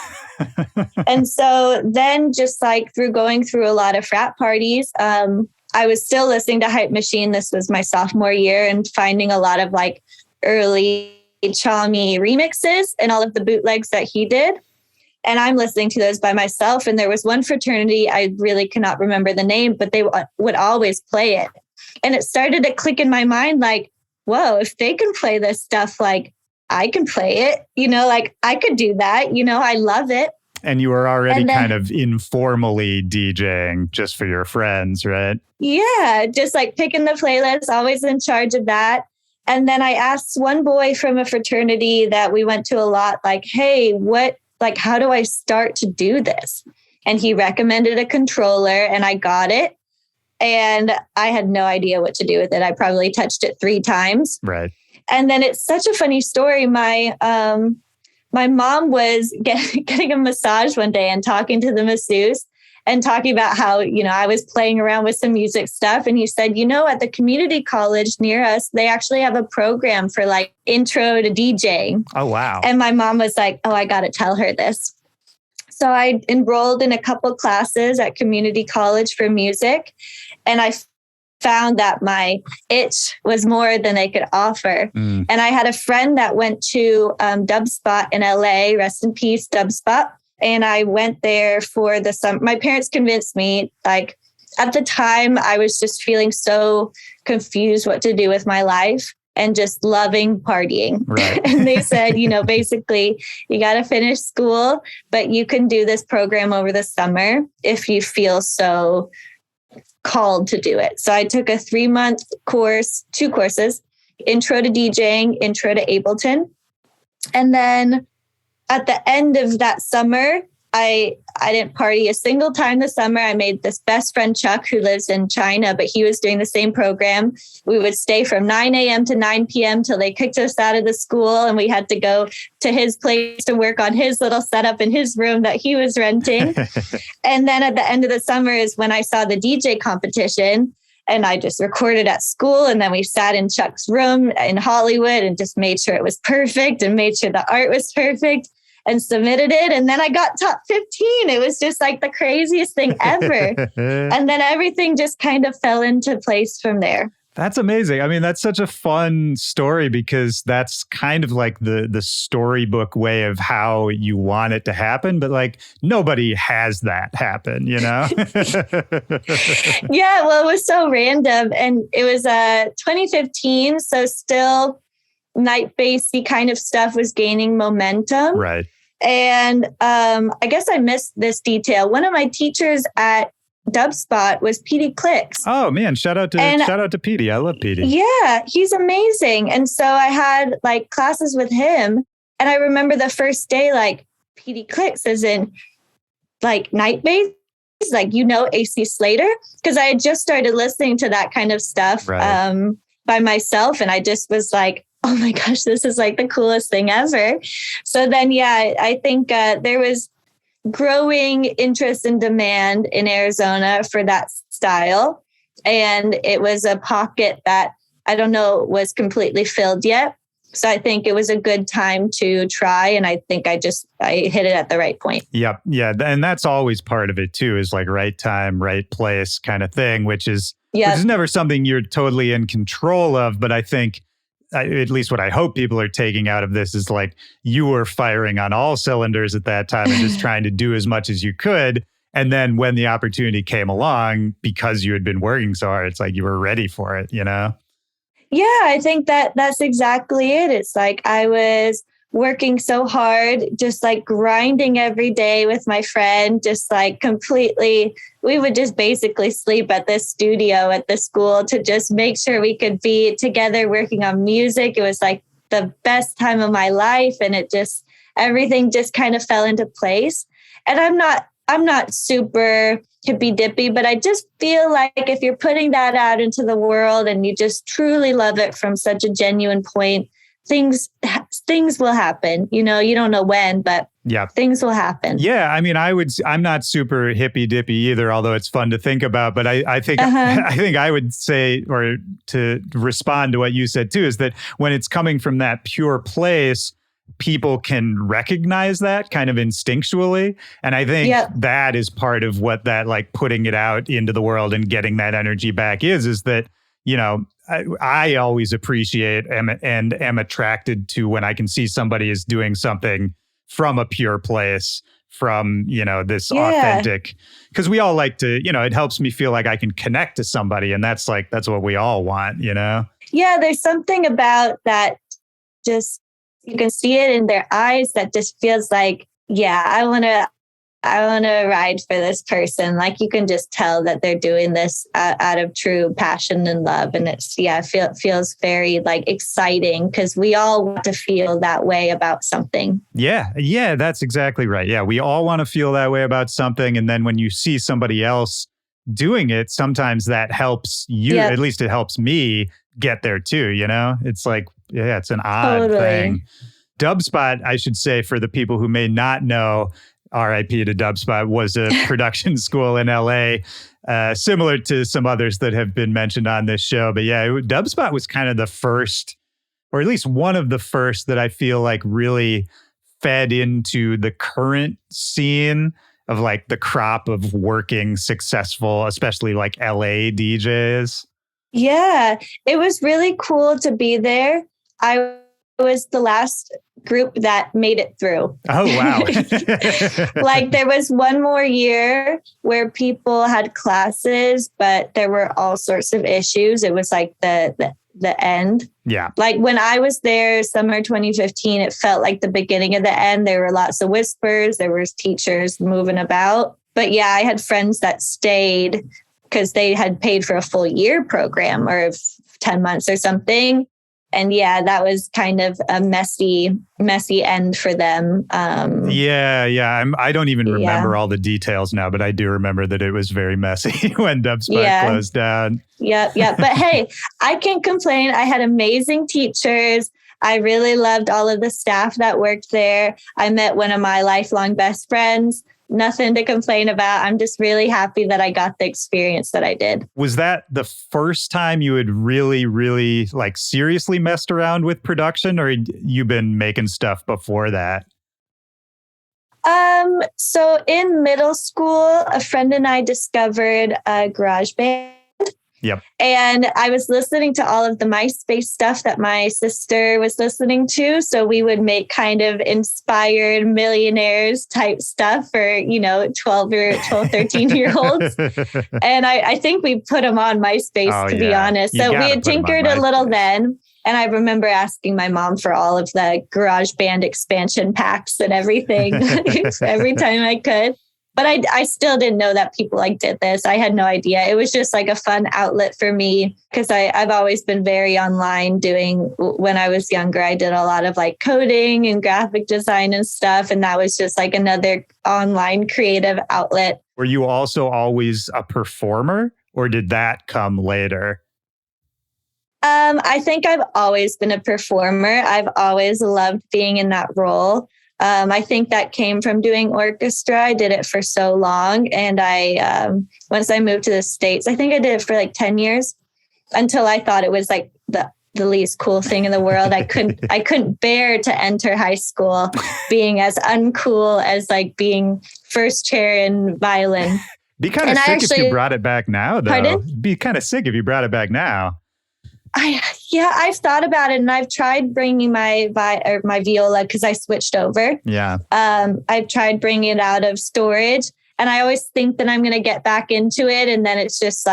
And so then just like through going through a lot of frat parties, I was still listening to Hype Machine. This was my sophomore year, and finding a lot of like early Chami remixes and all of the bootlegs that he did. And I'm listening to those by myself. And there was one fraternity, I really cannot remember the name, but they would always play it. And it started to click in my mind like, whoa, if they can play this stuff, like I can play it, like I could do that. I love it. And you were already kind of informally DJing just for your friends, right? Yeah, just like picking the playlist, always in charge of that. And then I asked one boy from a fraternity that we went to a lot, like, hey, how do I start to do this? And he recommended a controller and I got it. And I had no idea what to do with it. I probably touched it 3 times. Right. And then it's such a funny story. My mom was getting a massage one day and talking to the masseuse and talking about how, I was playing around with some music stuff. And he said, at the community college near us, they actually have a program for like intro to DJing. Oh, wow. And my mom was like, oh, I got to tell her this. So I enrolled in a couple classes at community college for music. And I found that my itch was more than they could offer. And I had a friend that went to Dubspot in LA, rest in peace, Dubspot. And I went there for the summer. My parents convinced me, like at the time, I was just feeling so confused what to do with my life and just loving partying. Right. And they said, basically, you got to finish school, but you can do this program over the summer if you feel so called to do it. So I took a 3-month course, 2 courses, intro to DJing, intro to Ableton. And then at the end of that summer, I I didn't party a single time this summer. I made this best friend, Chuck, who lives in China, but he was doing the same program. We would stay from 9 a.m. to 9 p.m. till they kicked us out of the school. And we had to go to his place to work on his little setup in his room that he was renting. And then at the end of the summer is when I saw the DJ competition. And I just recorded at school. And then we sat in Chuck's room in Hollywood and just made sure it was perfect and made sure the art was perfect and submitted it. And then I got top 15. It was just like the craziest thing ever. And then everything just kind of fell into place from there. That's amazing. I mean, that's such a fun story because that's kind of like the storybook way of how you want it to happen. But like nobody has that happen, you know? Yeah, well, it was so random. And it was 2015. So still Night Bassy kind of stuff was gaining momentum. Right. And I guess I missed this detail. One of my teachers at Dubspot was Petey Clicks. Oh man, shout out to Petey. I love Petey. Yeah, he's amazing. And so I had like classes with him. And I remember the first day, like Petey Clicks as in like Night Bass, like, AC Slater, because I had just started listening to that kind of stuff by myself. And I just was like, oh my gosh, this is like the coolest thing ever. So then, yeah, I think there was growing interest and demand in Arizona for that style. And it was a pocket that I don't know was completely filled yet. So I think it was a good time to try. And I think I hit it at the right point. Yep. Yeah. And that's always part of it too, is like right time, right place kind of thing, which is never something you're totally in control of. But I think at least what I hope people are taking out of this is like you were firing on all cylinders at that time and just trying to do as much as you could. And then when the opportunity came along, because you had been working so hard, it's like you were ready for it, you know? Yeah, I think that's exactly it. It's like I was working so hard, just like grinding every day with my friend, just like completely, we would just basically sleep at this studio at the school to just make sure we could be together working on music. It was like the best time of my life. And everything just kind of fell into place. And I'm not super hippy dippy, but I just feel like if you're putting that out into the world and you just truly love it from such a genuine point, things will happen. You don't know when, but things will happen. Yeah. I mean, I'm not super hippy dippy either, although it's fun to think about. But I think I would say, or to respond to what you said too, is that when it's coming from that pure place, people can recognize that kind of instinctually. And I think that is part of what that like putting it out into the world and getting that energy back is that, I always appreciate and am attracted to when I can see somebody is doing something from a pure place, from, this authentic, because we all like to, it helps me feel like I can connect to somebody. And that's what we all want, Yeah, there's something about that. Just, you can see it in their eyes that just feels like, I want to ride for this person. Like you can just tell that they're doing this out of true passion and love. And it feels very like exciting because we all want to feel that way about something. Yeah, that's exactly right. Yeah, we all want to feel that way about something. And then when you see somebody else doing it, sometimes that helps you, at least it helps me get there too, It's like, it's an odd thing. Dubspot, I should say, for the people who may not know, RIP to Dubspot, was a production school in LA, similar to some others that have been mentioned on this show. But Dubspot was kind of the first, or at least one of the first that I feel like really fed into the current scene of like the crop of working successful, especially like LA DJs. Yeah, it was really cool to be there. I was the last group that made it through. Oh, wow. Like there was one more year where people had classes, but there were all sorts of issues. It was like the end. Yeah. Like when I was there, summer 2015, it felt like the beginning of the end. There were lots of whispers. There was teachers moving about. But I had friends that stayed because they had paid for a full year program or 10 months or something. yeah, that was kind of a messy end for them. I don't even remember all the details now, but I do remember that it was very messy when Dubspot closed down. Yeah. But hey, I can't complain. I had amazing teachers. I really loved all of the staff that worked there. I met one of my lifelong best friends. Nothing to complain about. I'm just really happy that I got the experience that I did. Was that the first time you had really, really like seriously messed around with production, or had you been making stuff before that? So in middle school, a friend and I discovered a garage band. Yep. And I was listening to all of the MySpace stuff that my sister was listening to. So we would make kind of inspired millionaires type stuff for, 12, 13-year-olds. And I think we put them on MySpace, to be honest. So we had tinkered a little then. And I remember asking my mom for all of the garage band expansion packs and everything every time I could. But I still didn't know that people did this. I had no idea. It was just like a fun outlet for me because I've always been very online when I was younger. I did a lot of coding and graphic design and stuff. And that was just another online creative outlet. Were you also always a performer, or did that come later? I think I've always been a performer. I've always loved being in that role. I think that came from doing orchestra. I did it for so long. And once I moved to the States, I think I did it for 10 years until I thought it was the least cool thing in the world. I couldn't bear to enter high school being as uncool as being first chair in violin. Be kind of sick if you brought it back now, though. Pardon? Be kind of sick if you brought it back now. I've thought about it, and I've tried bringing my viola because I switched over. Yeah. I've tried bringing it out of storage, and I always think that I'm going to get back into it, and then it's just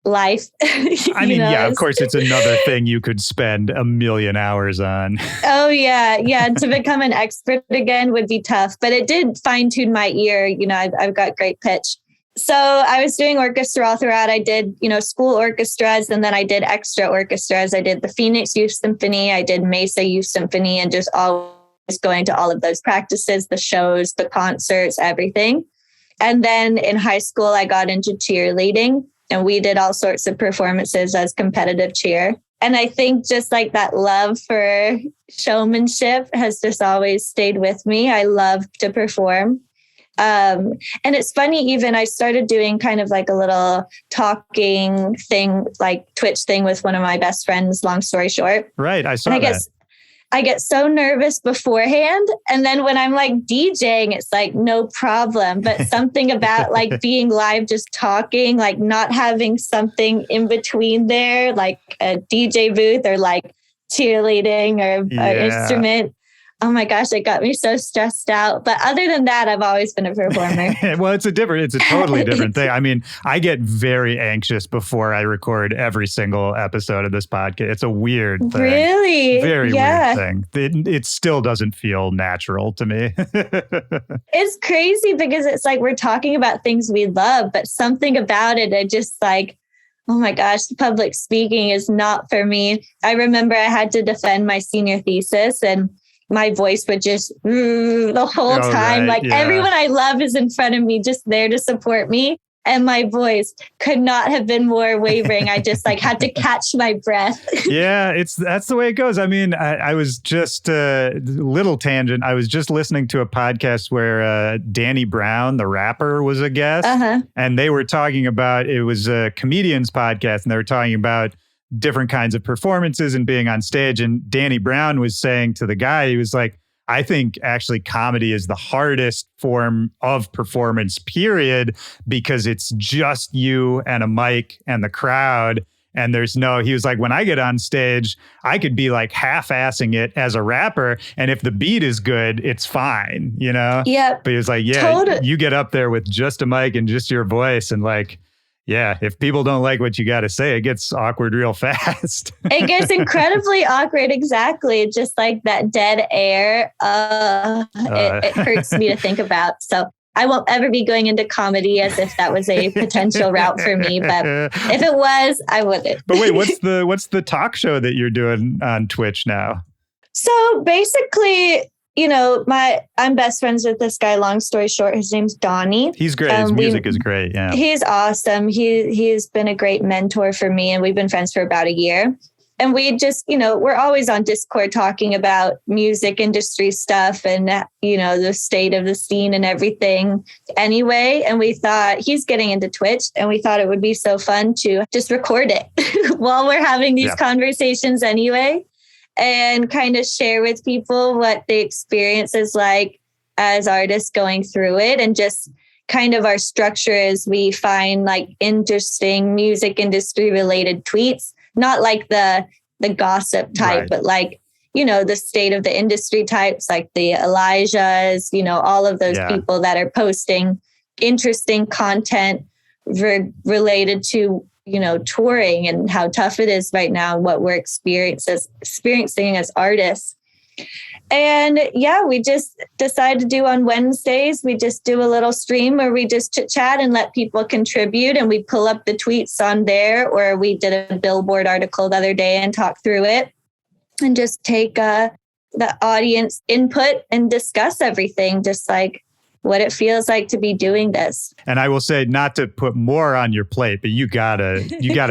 life. Of course, it's another thing you could spend a million hours on. Oh yeah. To become an expert again would be tough, but it did fine tune my ear. I've got great pitch. So I was doing orchestra all throughout. I did, school orchestras, and then I did extra orchestras. I did the Phoenix Youth Symphony. I did Mesa Youth Symphony, and just always going to all of those practices, the shows, the concerts, everything. And then in high school, I got into cheerleading, and we did all sorts of performances as competitive cheer. And I think just that love for showmanship has just always stayed with me. I love to perform. And it's funny, even I started doing kind of a little talking thing, Twitch thing with one of my best friends, long story short. Right. I saw that. I get so nervous beforehand. And then when I'm DJing, it's no problem. But something about being live, just talking, not having something in between there, like a DJ booth or cheerleading or an instrument. Oh my gosh, it got me so stressed out. But other than that, I've always been a performer. Well, it's a totally different thing. I mean, I get very anxious before I record every single episode of this podcast. It's a weird thing. Really? Very weird thing. It still doesn't feel natural to me. It's crazy because it's we're talking about things we love, but something about it just oh my gosh, public speaking is not for me. I remember I had to defend my senior thesis, and my voice would just the whole time. Everyone I love is in front of me, just there to support me. And my voice could not have been more wavering. I just had to catch my breath. Yeah, that's the way it goes. I mean, I was just little tangent. I was just listening to a podcast where Danny Brown, the rapper, was a guest. And they were talking about, it was a comedian's podcast, and they were talking about different kinds of performances and being on stage. And Danny Brown was saying to the guy, he was like, I think actually comedy is the hardest form of performance, period, because it's just you and a mic and the crowd. And he was like, when I get on stage, I could be half-assing it as a rapper. And if the beat is good, it's fine, Yeah. But he was like, you get up there with just a mic and just your voice, and yeah, if people don't like what you got to say, it gets awkward real fast. It gets incredibly awkward. Exactly. Just that dead air. It hurts me to think about. So I won't ever be going into comedy as if that was a potential route for me. But if it was, I wouldn't. But wait, what's the talk show that you're doing on Twitch now? So basically, I'm best friends with this guy. Long story short, his name's Donnie. He's great. His music is great. Yeah. He's awesome. He's been a great mentor for me, and we've been friends for about a year. And we just, we're always on Discord talking about music industry stuff and, the state of the scene and everything anyway. And we thought he's getting into Twitch, and we thought it would be so fun to just record it while we're having these conversations anyway, and kind of share with people what the experience is like as artists going through it. And just kind of our structure is we find like interesting music industry related tweets. Not like the gossip type, right, but like, the state of the industry types, like the Elijahs, all of those people that are posting interesting content related to, touring and how tough it is right now and what we're experiencing as artists. And we just decided to do on Wednesdays. We just do a little stream where we just chit chat and let people contribute, and we pull up the tweets on there. Or we did a Billboard article the other day and talk through it and just take the audience input and discuss everything, just like what it feels like to be doing this. And I will say, not to put more on your plate, but you gotta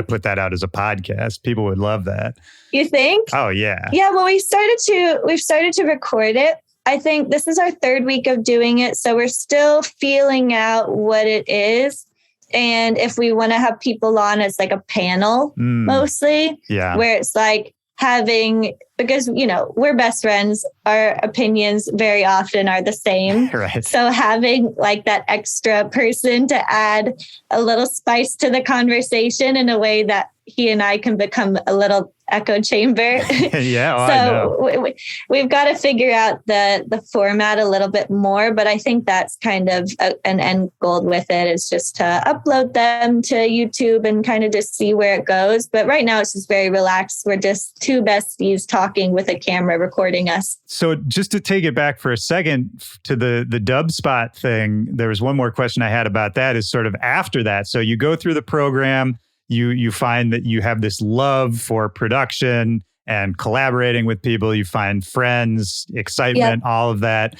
put that out as a podcast. People would love that. You think? Oh yeah. Yeah. Well, we've started to record it. I think this is our third week of doing it. So we're still feeling out what it is. And if we want to have people on as like a panel, mostly, where it's like having, because, we're best friends, our opinions very often are the same. Right. So having like that extra person to add a little spice to the conversation in a way that he and I can become a little echo chamber. Yeah. So we've got to figure out the format a little bit more, but I think that's kind of an end goal with it, is just to upload them to YouTube and kind of just see where it goes. But right now it's just very relaxed. We're just two besties talking with a camera recording us. So just to take it back for a second to the dub spot thing, there was one more question I had about that, is sort of after that. So you go through the program, you find that you have this love for production and collaborating with people. You find friends, excitement, all of that.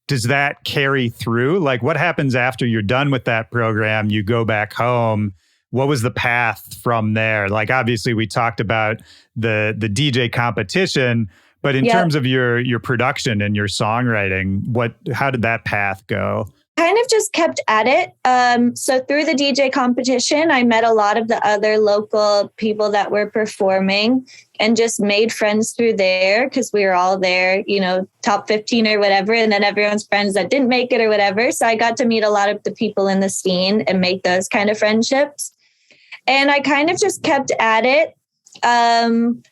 Does that carry through? Like, what happens after you're done with that program? You go back home. What was the path from there? Like, obviously, we talked about the DJ competition, but in terms of your production and your songwriting, how did that path go? Kind of just kept at it. So through the DJ competition, I met a lot of the other local people that were performing and just made friends through there, because we were all there, top 15 or whatever. And then everyone's friends that didn't make it or whatever. So I got to meet a lot of the people in the scene and make those kind of friendships. And I kind of just kept at it kind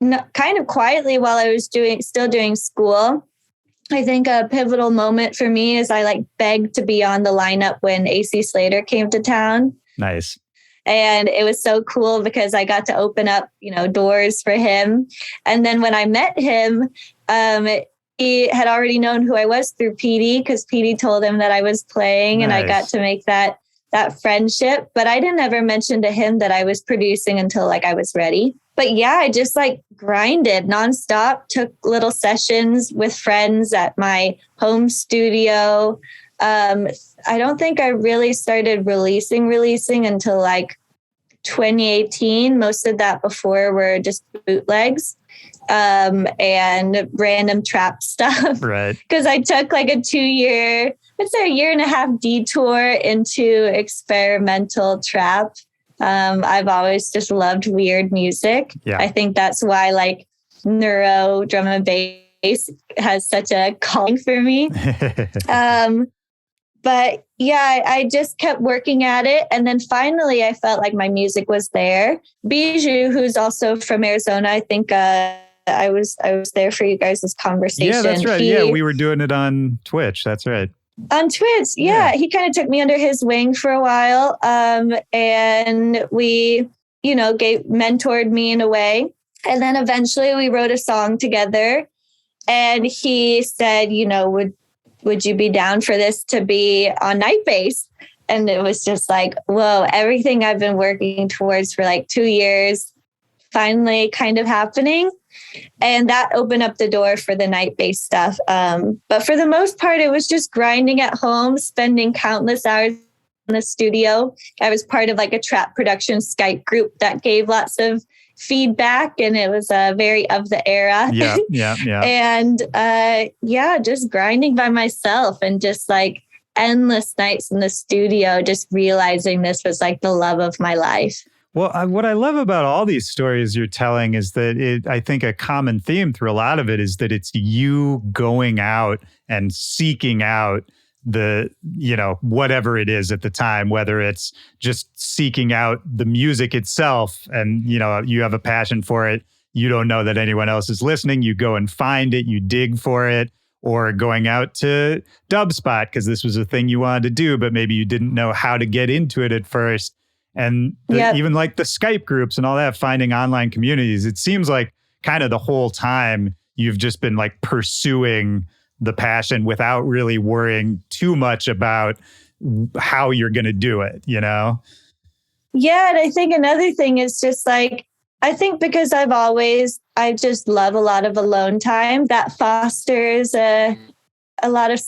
of quietly while I was still doing school. I think a pivotal moment for me is I begged to be on the lineup when AC Slater came to town. Nice. And it was so cool because I got to open up, doors for him. And then when I met him, he had already known who I was through PD, because PD told him that I was playing. Nice. And I got to make that friendship. But I didn't ever mention to him that I was producing until I was ready. But I just grinded nonstop, took little sessions with friends at my home studio. I don't think I really started releasing until 2018. Most of that before were just bootlegs and random trap stuff. Right. Because I took a 2-year, let's say a 1.5 year detour into experimental trap. I've always just loved weird music. Yeah. I think that's why neuro drum and bass has such a calling for me. But I just kept working at it. And then finally I felt like my music was there. Bijou, who's also from Arizona, I think I was there for you guys' conversation. Yeah, that's right. We were doing it on Twitch. That's right. On Twitch, he kind of took me under his wing for a while, and we, mentored me in a way. And then eventually we wrote a song together, and he said, would would you be down for this to be on Night Bass? And it was just like, whoa, everything I've been working towards for like 2 years, finally kind of happening. And that opened up the door for the Night Bass stuff. But for the most part, it was just grinding at home, spending countless hours in the studio. I was part of like a trap production Skype group that gave lots of feedback, and it was very of the era. Yeah. And just grinding by myself and just like endless nights in the studio, just realizing this was like the love of my life. Well, what I love about all these stories you're telling is that I think a common theme through a lot of it is that it's you going out and seeking out the, whatever it is at the time, whether it's just seeking out the music itself and, you have a passion for it. You don't know that anyone else is listening. You go and find it, you dig for it, or going out to Dubspot because this was a thing you wanted to do, but maybe you didn't know how to get into it at first. And even like the Skype groups and all that, finding online communities, it seems like kind of the whole time you've just been like pursuing the passion without really worrying too much about how you're going to do it, Yeah. And I think another thing is just like, I think because I just love a lot of alone time that fosters a lot of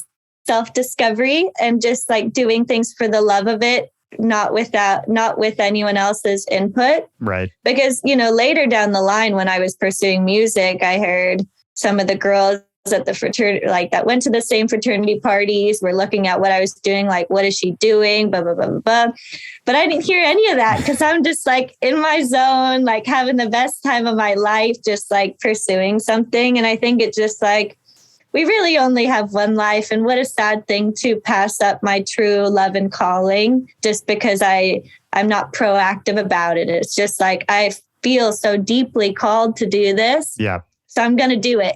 self-discovery and just like doing things for the love of it. Not with anyone else's input. Right. Because, later down the line when I was pursuing music, I heard some of the girls at the fraternity, like that went to the same fraternity parties, were looking at what I was doing, like, what is she doing? Blah, blah, blah, blah, blah. But I didn't hear any of that because I'm just like in my zone, like having the best time of my life, just like pursuing something. And I think it's just like, we really only have one life, and what a sad thing to pass up my true love and calling just because I'm not proactive about it. It's just like I feel so deeply called to do this. Yeah. So I'm going to do it.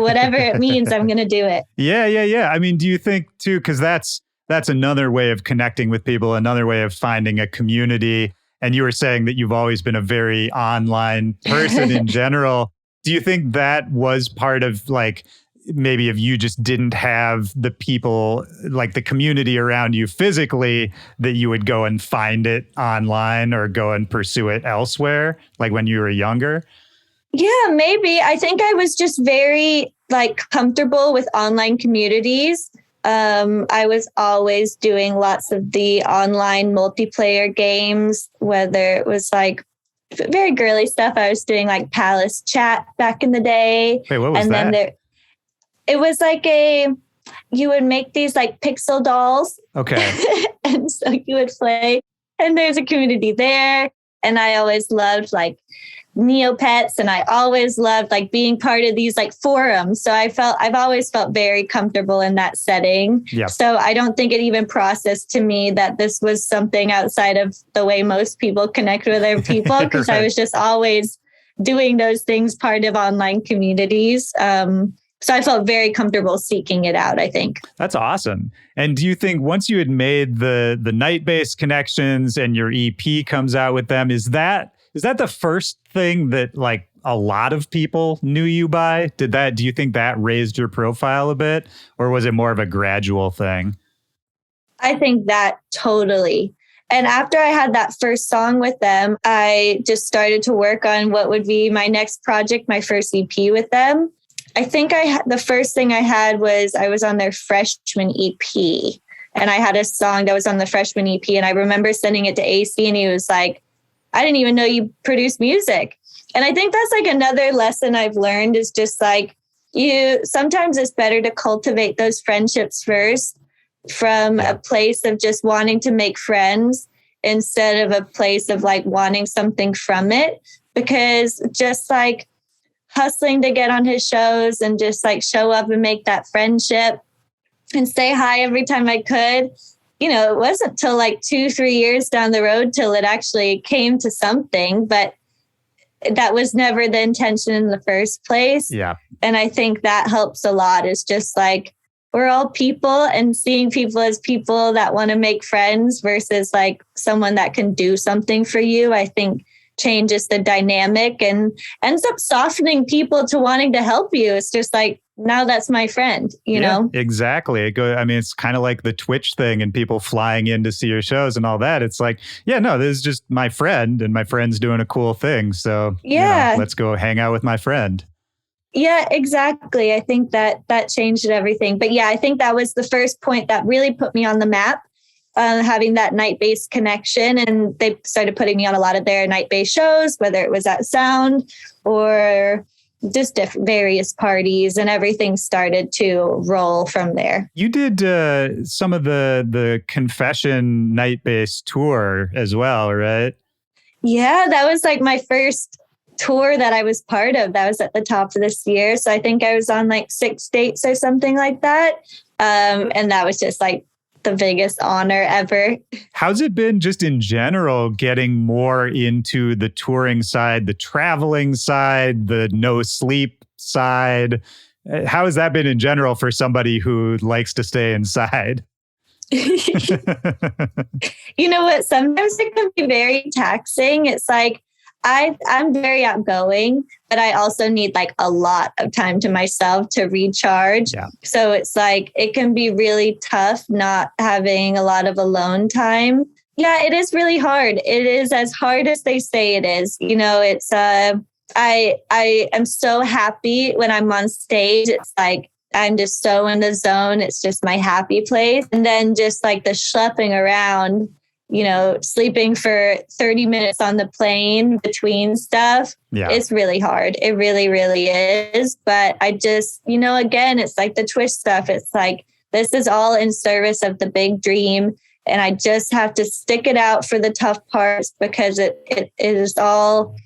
Whatever it means, I'm going to do it. Yeah. I mean, do you think too, because that's another way of connecting with people, another way of finding a community. And you were saying that you've always been a very online person in general. Do you think that was part of like, maybe if you just didn't have the people, like the community around you physically, that you would go and find it online or go and pursue it elsewhere, like when you were younger? Yeah, maybe. I think I was just very like comfortable with online communities. I was always doing lots of the online multiplayer games, whether it was like very girly stuff. I was doing like Palace Chat back in the day. Wait, what was that? Then it was like you would make these like pixel dolls. Okay. And so you would play, and there's a community there. And I always loved like Neopets, and I always loved like being part of these like forums. So I've always felt very comfortable in that setting. Yep. So I don't think it even processed to me that this was something outside of the way most people connect with other people, because Right. I was just always doing those things part of online communities. So I felt very comfortable seeking it out, I think. That's awesome. And do you think once you had made the Night Bass connections and your EP comes out with them, is that the first thing that like a lot of people knew you by? Do you think that raised your profile a bit, or was it more of a gradual thing? I think that totally. And after I had that first song with them, I just started to work on what would be my next project, my first EP with them. I think the first thing I had was I was on their freshman EP, and I had a song that was on the freshman EP. And I remember sending it to AC, and he was like, I didn't even know you produce music. And I think that's like another lesson I've learned is just like sometimes it's better to cultivate those friendships first from a place of just wanting to make friends instead of a place of like wanting something from it, because just like hustling to get on his shows and just like show up and make that friendship and say hi every time I could. It wasn't till like 2-3 years down the road till it actually came to something, but that was never the intention in the first place. Yeah. And I think that helps a lot. Is just like, we're all people, and seeing people as people that want to make friends versus like someone that can do something for you, I think changes the dynamic and ends up softening people to wanting to help you. It's just like, now that's my friend, you know? Exactly. I mean, it's kind of like the Twitch thing and people flying in to see your shows and all that. It's like, yeah, no, this is just my friend and my friend's doing a cool thing. So, let's go hang out with my friend. Yeah, exactly. I think that changed everything. But yeah, I think that was the first point that really put me on the map, having that Night Bass connection. And they started putting me on a lot of their Night Bass shows, whether it was at Sound or just various parties, and everything started to roll from there. You did some of the Confession Night Bass tour as well, right? Yeah, that was like my first tour that I was part of. That was at the top of this year. So I think I was on like 6 dates or something like that. And that was just like the biggest honor ever. How's it been just in general getting more into the touring side, the traveling side, the no sleep side? How has that been in general for somebody who likes to stay inside? You know what? Sometimes it can be very taxing. It's like, I'm very outgoing, but I also need like a lot of time to myself to recharge. Yeah. So it's like, it can be really tough not having a lot of alone time. Yeah, it is really hard. It is as hard as they say it is. You know, it's, I am so happy when I'm on stage. It's like, I'm just so in the zone. It's just my happy place. And then just like the schlepping around, you know, sleeping for 30 minutes on the plane between stuff. Yeah. It's really hard. It really, really is. But I just, you know, again, it's like the Twitch stuff. It's like, this is all in service of the big dream. And I just have to stick it out for the tough parts, because it is all,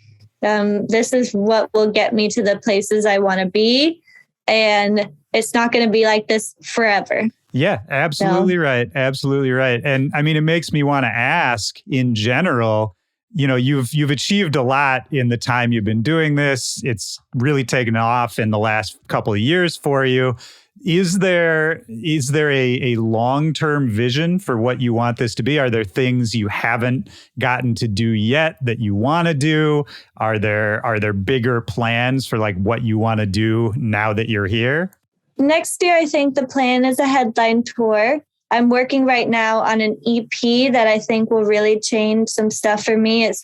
this is what will get me to the places I want to be. And it's not going to be like this forever. Yeah, absolutely right. Absolutely right. And I mean, it makes me want to ask in general, you know, you've achieved a lot in the time you've been doing this. It's really taken off in the last couple of years for you. Is there a long-term vision for what you want this to be? Are there things you haven't gotten to do yet that you want to do? Are there bigger plans for like what you want to do now that you're here? Next year, I think the plan is a headline tour. I'm working right now on an EP that I think will really change some stuff for me. It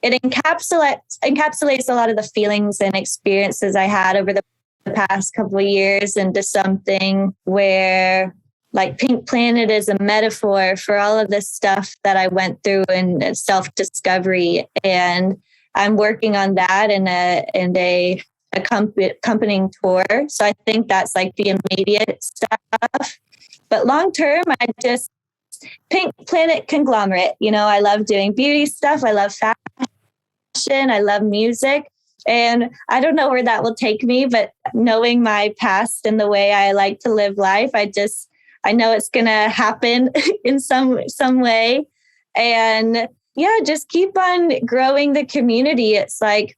encapsulates a lot of the feelings and experiences I had over the past couple of years into something where like Pink Planet is a metaphor for all of this stuff that I went through in self-discovery. And I'm working on that in a accompanying tour. So I think that's like the immediate stuff. But long term, Pink Planet conglomerate. You know, I love doing beauty stuff. I love fashion. I love music. And I don't know where that will take me, but knowing my past and the way I like to live life, I know it's going to happen in some way. And yeah, just keep on growing the community. It's like,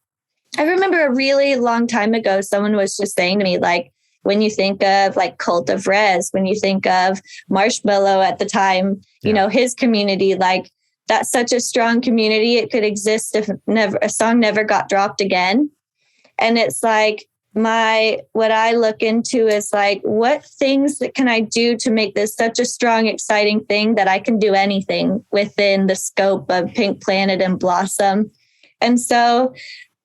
I remember a really long time ago, someone was just saying to me, like, when you think of like Cult of Res, when you think of Marshmello at the time, you know, his community, like that's such a strong community. It could exist if a song never got dropped again. And it's like what I look into is like, what things that can I do to make this such a strong, exciting thing that I can do anything within the scope of Pink Planet and Blossom. And so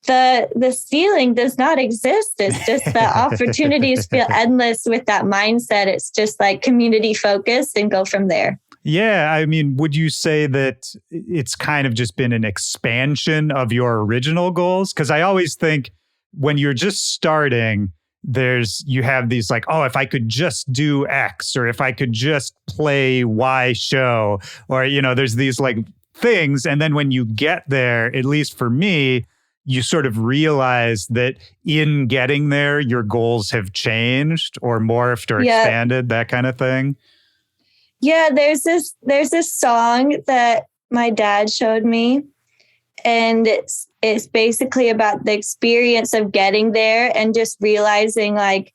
the ceiling does not exist. It's just the opportunities feel endless with that mindset. It's just like community focused and go from there. Yeah. I mean, would you say that it's kind of just been an expansion of your original goals? Because I always think when you're just starting, you have these like, oh, if I could just do X, or if I could just play Y show, or, you know, there's these like things. And then when you get there, at least for me, you sort of realize that in getting there, your goals have changed or morphed or expanded, that kind of thing. Yeah, there's this song that my dad showed me, and it's basically about the experience of getting there and just realizing like,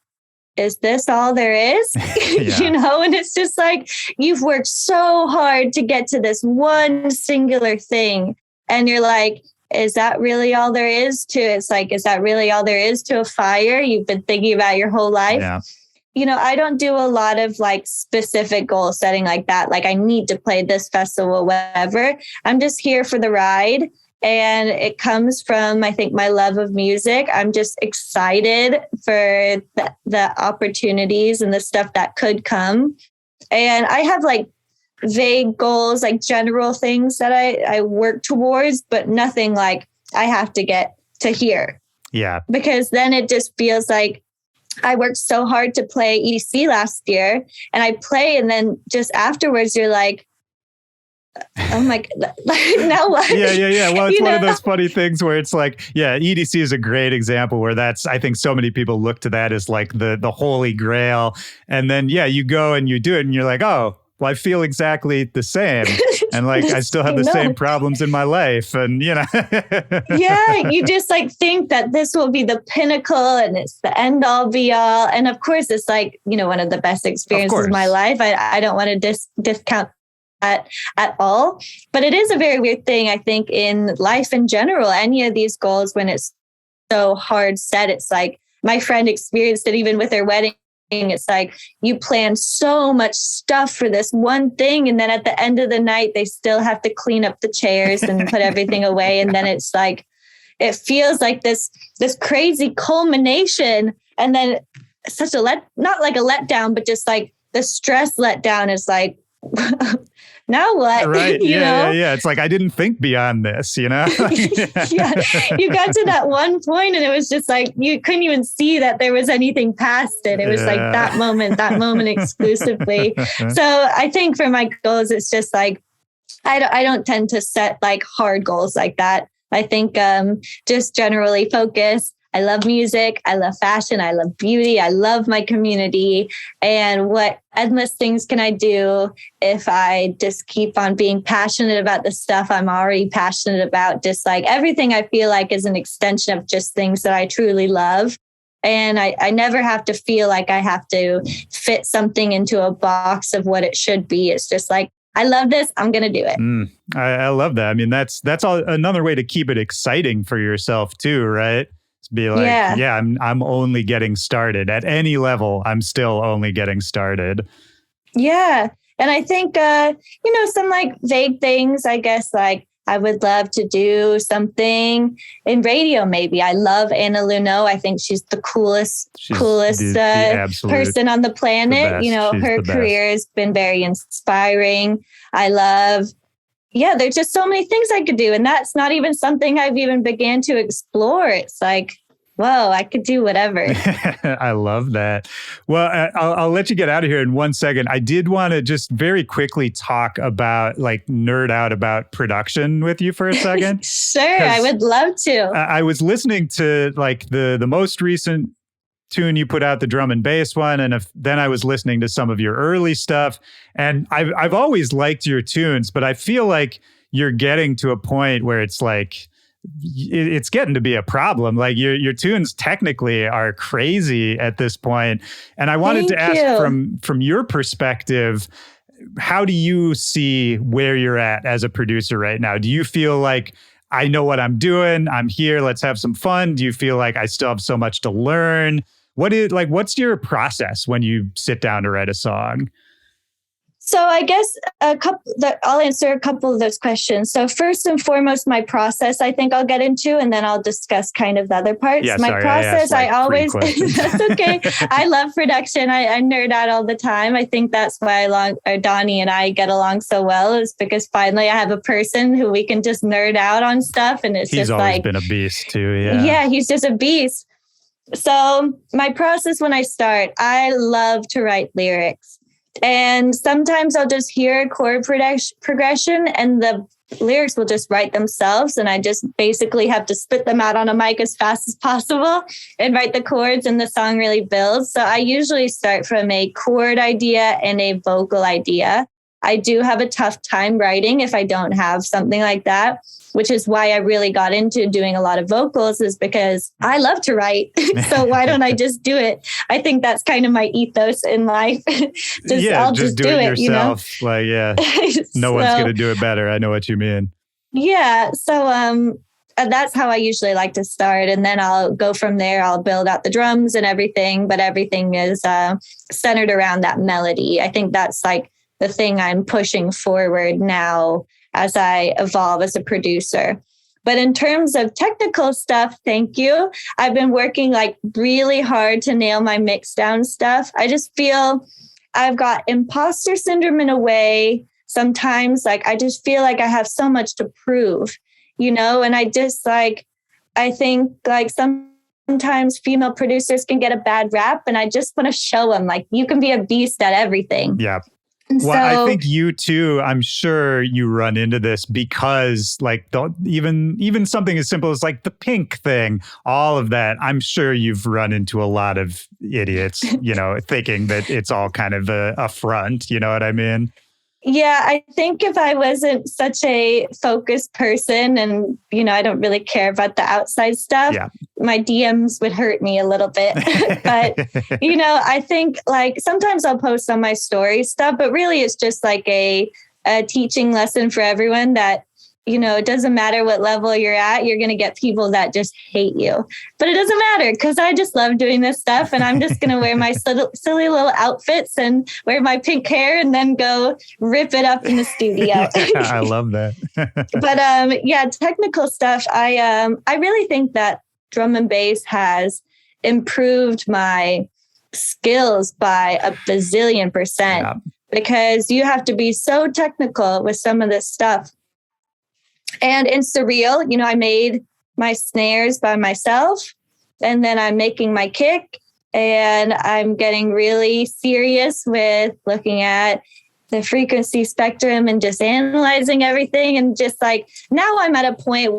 is this all there is? You know, and it's just like, you've worked so hard to get to this one singular thing. And you're like, is that really all there is to, it's like, is that really all there is to a fire you've been thinking about your whole life? Yeah. I don't do a lot of like specific goal setting like that. Like I need to play this festival, whatever. I'm just here for the ride. And it comes from, I think, my love of music. I'm just excited for the opportunities and the stuff that could come. And I have like vague goals, like general things that I work towards, but nothing like I have to get to here. Yeah. Because then it just feels like I worked so hard to play EDC last year, and I play, and then just afterwards you're like, oh my God, now what? Yeah. Well, it's one of those funny things where it's like, yeah, EDC is a great example where that's, I think so many people look to that as like the holy grail. And then, yeah, you go and you do it and you're like, oh, well, I feel exactly the same. And like, I still have the same problems in my life. And, Yeah, you just like think that this will be the pinnacle and it's the end all be all. And of course, it's like, one of the best experiences of my life. I don't want to discount that at all. But it is a very weird thing, I think, in life in general. Any of these goals, when it's so hard set, it's like my friend experienced it even with her wedding. It's like you plan so much stuff for this one thing, and then at the end of the night they still have to clean up the chairs and put everything away, and then it's like it feels like this crazy culmination, and then such a not like a letdown, but just like the stress letdown is like now what? Right. Yeah. It's like, I didn't think beyond this, Yeah. You got to that one point and it was just like, you couldn't even see that there was anything past it. It was like that moment exclusively. So I think for my goals, it's just like, I don't tend to set like hard goals like that. I think just generally focus. I love music. I love fashion. I love beauty. I love my community. And what endless things can I do if I just keep on being passionate about the stuff I'm already passionate about? Just like everything I feel like is an extension of just things that I truly love. And I never have to feel like I have to fit something into a box of what it should be. It's just like, I love this. I'm going to do it. I love that. I mean, that's all another way to keep it exciting for yourself too, right? Be like, I'm only getting started. At any level, I'm still only getting started. Yeah. And I think, some like vague things, I guess, like I would love to do something in radio, maybe. I love Anna Luneau. I think she's the coolest the person on the planet. Her career has been very inspiring. I love there's just so many things I could do. And that's not even something I've even began to explore. It's like, whoa, I could do whatever. I love that. Well, I'll let you get out of here in 1 second. I did want to just very quickly talk about, like, nerd out about production with you for a second. Sure, I would love to. I was listening to, like, the most recent tune you put out, the drum and bass one, and then I was listening to some of your early stuff, and I've always liked your tunes, but I feel like you're getting to a point where it's like it's getting to be a problem. Like your tunes technically are crazy at this point, and I wanted to ask from your perspective, how do you see where you're at as a producer right now? Do you feel like, I know what I'm doing, I'm here, let's have some fun? Do you feel like I still have so much to learn? What's your process when you sit down to write a song? So I guess I'll answer a couple of those questions. So first and foremost, my process, I think I'll get into, and then I'll discuss kind of the other parts. Yeah, my sorry, process, I always, that's okay. Okay. I love production. I nerd out all the time. I think that's why Donnie and I get along so well, is because finally I have a person who we can just nerd out on stuff. And he's always been a beast too. Yeah. Yeah, he's just a beast. So my process when I start, I love to write lyrics. And sometimes I'll just hear a chord progression and the lyrics will just write themselves. And I just basically have to spit them out on a mic as fast as possible and write the chords, and the song really builds. So I usually start from a chord idea and a vocal idea. I do have a tough time writing if I don't have something like that, which is why I really got into doing a lot of vocals, is because I love to write. So why don't I just do it? I think that's kind of my ethos in life. I'll just do it yourself. Like, no one's going to do it better. I know what you mean. Yeah. So that's how I usually like to start. And then I'll go from there. I'll build out the drums and everything, but everything is centered around that melody. I think that's like the thing I'm pushing forward now as I evolve as a producer. But in terms of technical stuff, thank you. I've been working like really hard to nail my mix down stuff. I just feel I've got imposter syndrome in a way. Sometimes like I just feel like I have so much to prove, you know, and I just like, I think like sometimes female producers can get a bad rap, and I just want to show them like you can be a beast at everything. Yeah. And well, so, I think you too, I'm sure you run into this because like even something as simple as like the pink thing, all of that, I'm sure you've run into a lot of idiots, you know, thinking that it's all kind of a front, you know what I mean? yeah, I think if I wasn't such a focused person and, you know, I don't really care about the outside stuff, my DMs would hurt me a little bit. But, you know, I think like sometimes I'll post on my story stuff, but really it's just like a teaching lesson for everyone that, you know, it doesn't matter what level you're at, you're going to get people that just hate you. But it doesn't matter because I just love doing this stuff, and I'm just going to wear my silly little outfits and wear my pink hair and then go rip it up in the studio. I love that. But yeah, technical stuff. I really think that drum and bass has improved my skills by a bazillion %, because you have to be so technical with some of this stuff. And in surreal, you know, I made my snares by myself, and then I'm making my kick, and I'm getting really serious with looking at the frequency spectrum and just analyzing everything. And just like now I'm at a point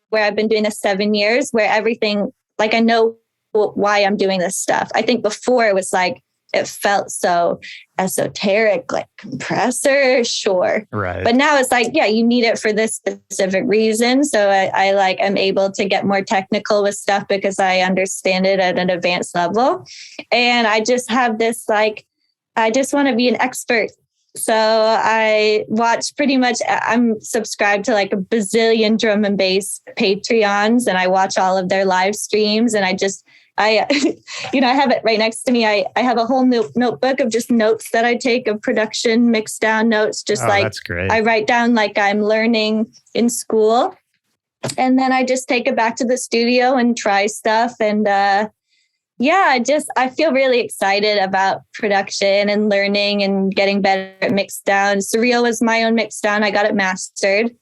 where I've been doing this 7 years where everything, like I know why I'm doing this stuff. I think before it was like, it felt so esoteric, like compressor, sure. Right. But now it's like, yeah, you need it for this specific reason. So I like, I'm able to get more technical with stuff because I understand it at an advanced level. And I just have this, like, I just want to be an expert. So I watch pretty much, I'm subscribed to like a bazillion drum and bass Patreons, and I watch all of their live streams, and you know, I have it right next to me. I have a whole notebook of just notes that I take of production, mix down notes, just like that's great. I write down like I'm learning in school. And then I just take it back to the studio and try stuff. And yeah, I feel really excited about production and learning and getting better at mix down. Surreal was my own mix down. I got it mastered.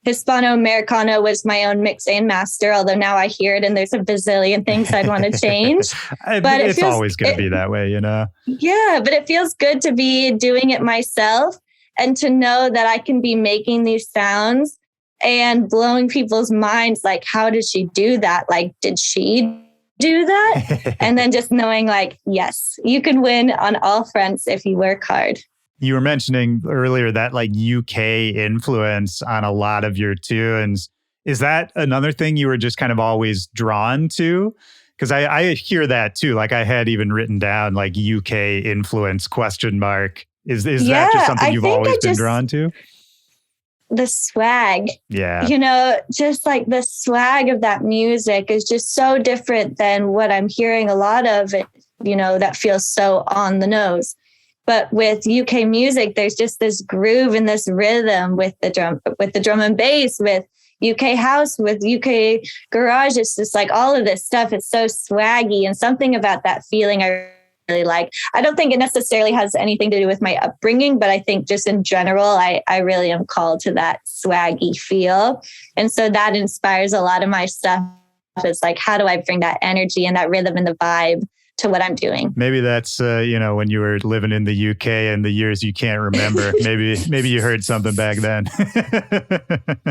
Hispano-Americano was my own mix and master, although now I hear it and there's a bazillion things I'd want to change. But it's always going to be that way, you know? Yeah, but it feels good to be doing it myself and to know that I can be making these sounds and blowing people's minds. Like, how did she do that? Like, did she do that? And then just knowing like, yes, you can win on all fronts if you work hard. You were mentioning earlier that like UK influence on a lot of your tunes. Is that another thing you were just kind of always drawn to? Because I hear that too. Like I had even written down like UK influence ? Is that just something you've always been drawn to? The swag. Yeah. You know, just like the swag of that music is just so different than what I'm hearing a lot of it, you know, that feels so on the nose. But with UK music, there's just this groove and this rhythm with the drum and bass, with UK house, with UK garage. It's just like all of this stuff. It's so swaggy, and something about that feeling I really like. I don't think it necessarily has anything to do with my upbringing, but I think just in general, I really am called to that swaggy feel. And so that inspires a lot of my stuff. It's like, how do I bring that energy and that rhythm and the vibe to what I'm doing? Maybe that's, you know, when you were living in the UK and the years you can't remember, maybe you heard something back then.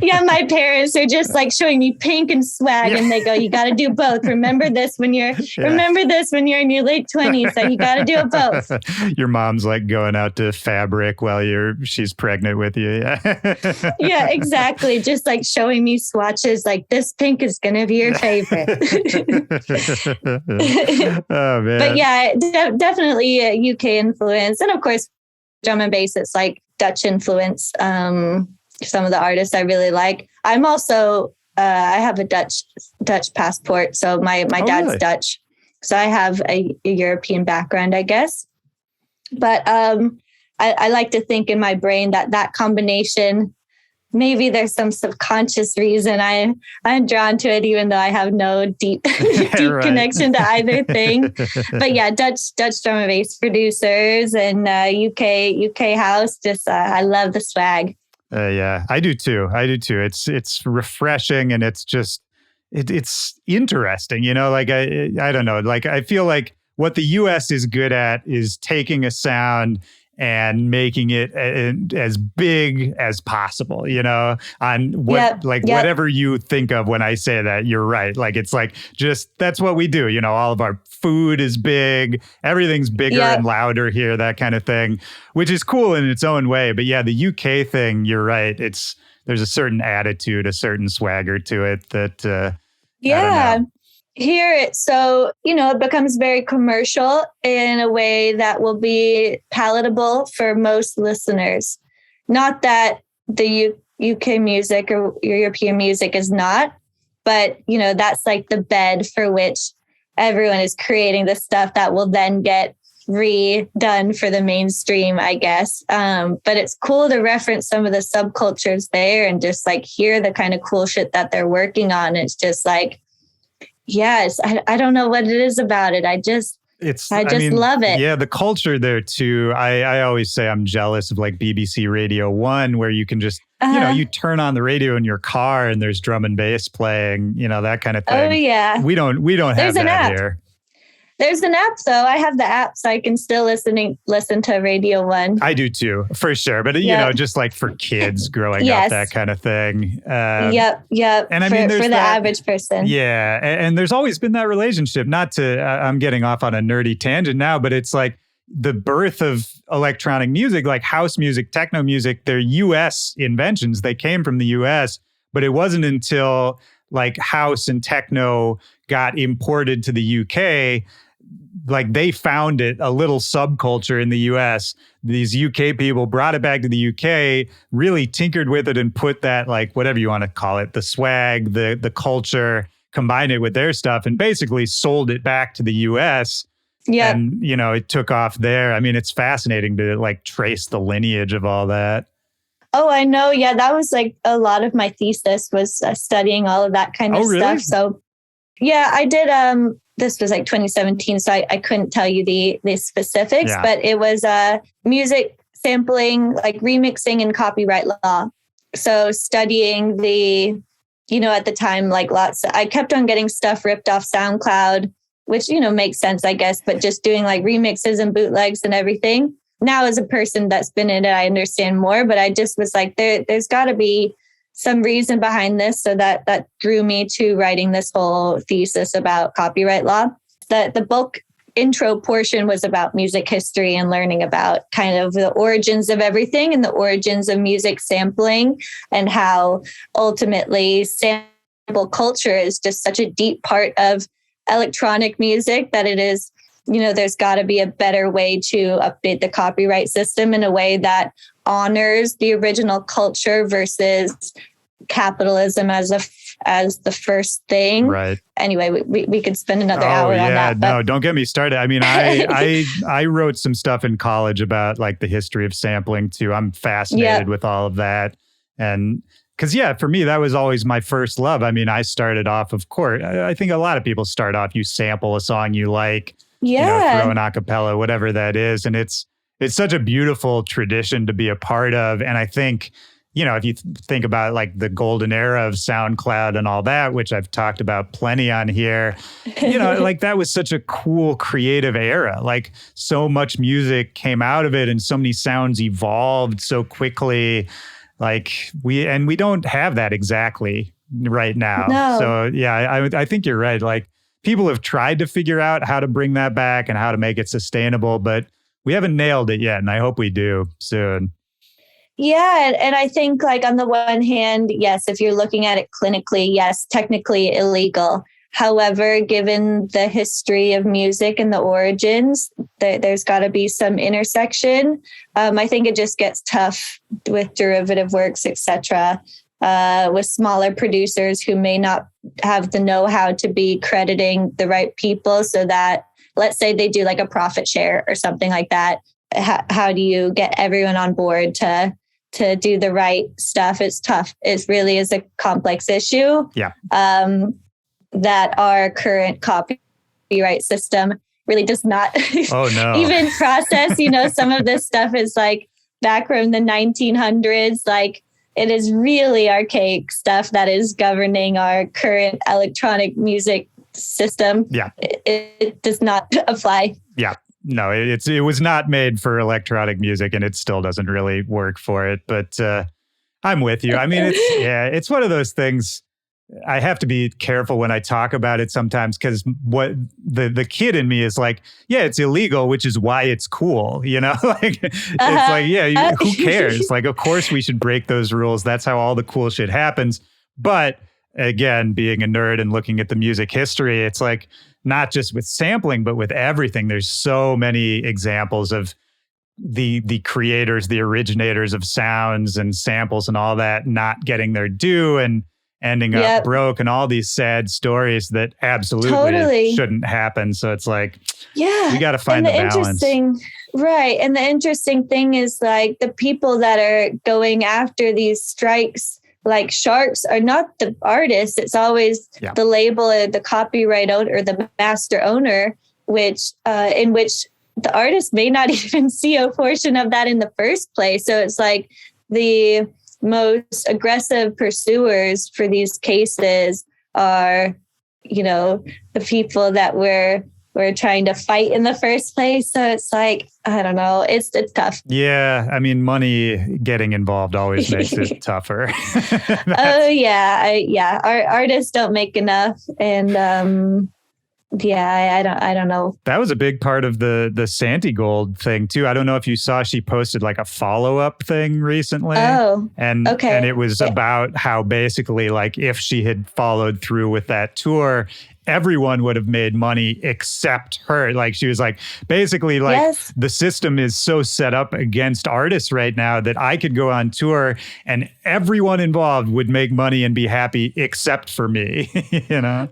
Yeah, my parents are just like showing me pink and swag, and they go, you got to do both. Remember this when you're in your late 20s, that you got to do it both. Your mom's like going out to Fabric while she's pregnant with you. Yeah. Yeah, exactly. Just like showing me swatches like, this pink is going to be your favorite. Oh, man. But yeah, definitely a UK influence. And of course, drum and bass, it's like Dutch influence. Some of the artists I really like. I'm also I have a Dutch passport, so my dad's really? Dutch, so I have a European background, I guess. But I like to think in my brain that combination, maybe there's some subconscious reason I'm drawn to it, even though I have no deep connection to either thing. But yeah, Dutch drum and bass producers and UK house. Just I love the swag. Yeah, I do too. It's refreshing, and it's just it's interesting. Like I don't know. Like I feel like what the US is good at is taking a sound and making it as big as possible, on what, whatever you think of when I say that, you're right. Like, it's like, just, that's what we do. All of our food is big, everything's bigger and louder here, that kind of thing, which is cool in its own way. But yeah, the UK thing, you're right. There's a certain attitude, a certain swagger to it that, Here it becomes very commercial in a way that will be palatable for most listeners. Not that the UK music or European music is not, but that's like the bed for which everyone is creating the stuff that will then get redone for the mainstream, I guess. But it's cool to reference some of the subcultures there and just like hear the kind of cool shit that they're working on. It's just like, yes, I don't know what it is about it. I just love it. Yeah, the culture there too. I always say I'm jealous of like BBC Radio 1, where you can just, you turn on the radio in your car and there's drum and bass playing, that kind of thing. Oh yeah. We don't have that here. There's an app though. I have the app, so I can still listen to Radio 1. I do too, for sure. But just like for kids growing up, that kind of thing. Yep. And I mean, there's for the average person. Yeah, and there's always been that relationship. Not to, I'm getting off on a nerdy tangent now, but it's like the birth of electronic music, like house music, techno music. They're U.S. inventions. They came from the U.S., but it wasn't until like house and techno got imported to the UK. Like they found it, a little subculture in the US. These UK people brought it back to the UK, really tinkered with it and put that, like, whatever you want to call it, the swag, the culture, combined it with their stuff and basically sold it back to the US. Yeah. And, it took off there. I mean, it's fascinating to like trace the lineage of all that. Oh, I know. Yeah, that was like a lot of my thesis was studying all of that kind of stuff. So yeah, I did. This was like 2017, so I couldn't tell you the specifics, but it was music sampling, like remixing and copyright law. So studying at the time, like I kept on getting stuff ripped off SoundCloud, which, makes sense, I guess, but just doing like remixes and bootlegs and everything. Now, as a person that's been in it, I understand more, but I just was like, there's got to be some reason behind this. So that drew me to writing this whole thesis about copyright law. The book intro portion was about music history and learning about kind of the origins of everything and the origins of music sampling and how ultimately sample culture is just such a deep part of electronic music that it is, there's got to be a better way to update the copyright system in a way that honors the original culture versus capitalism as the first thing. Right. Anyway, we could spend another hour on that. But no, don't get me started. I mean, I wrote some stuff in college about like the history of sampling too. I'm fascinated with all of that. And because, for me, that was always my first love. I mean, I started off, of course, I think a lot of people start off, you sample a song you like, throw an acapella, whatever that is. And it's such a beautiful tradition to be a part of. And I think, if you think about like the golden era of SoundCloud and all that, which I've talked about plenty on here, like that was such a cool creative era. Like so much music came out of it and so many sounds evolved so quickly. Like we don't have that exactly right now. No. So I think you're right. Like people have tried to figure out how to bring that back and how to make it sustainable, but we haven't nailed it yet. And I hope we do soon. Yeah. And I think like on the one hand, yes, if you're looking at it clinically, yes, technically illegal. However, given the history of music and the origins, there's got to be some intersection. I think it just gets tough with derivative works, etc. with smaller producers who may not have the know-how to be crediting the right people, so that, let's say they do like a profit share or something like that. How do you get everyone on board to do the right stuff? It's tough. It really is a complex issue. Yeah. That our current copyright system really does not even process. Some of this stuff is like back from the 1900s. Like, it is really archaic stuff that is governing our current electronic music system. Yeah. It does not apply. Yeah. No, it was not made for electronic music, and it still doesn't really work for it. But I'm with you. I mean, it's one of those things. I have to be careful when I talk about it sometimes, because what the kid in me is like, yeah, it's illegal, which is why it's cool. Like, it's like, yeah, who cares? Like, of course we should break those rules. That's how all the cool shit happens. But again, being a nerd and looking at the music history, it's like, not just with sampling, but with everything. There's so many examples of the creators, the originators of sounds and samples and all that not getting their due and ending up broke, and all these sad stories that absolutely shouldn't happen. So it's like, we got to find the balance. Right. And the interesting thing is, like, the people that are going after these strikes like sharks are not the artists. It's always the label or the copyright owner or the master owner, in which the artist may not even see a portion of that in the first place. So it's like the most aggressive pursuers for these cases are, the people that we're trying to fight in the first place. So it's like, I don't know, it's tough. Yeah, I mean, money getting involved always makes it tougher. Our artists don't make enough, and I don't know. That was a big part of the Santi Gold thing too. I don't know if you saw, she posted like a follow-up thing recently. And it was about how basically, like, if she had followed through with that tour, everyone would have made money except her. Like, she was like, basically, like, the system is so set up against artists right now that I could go on tour and everyone involved would make money and be happy except for me,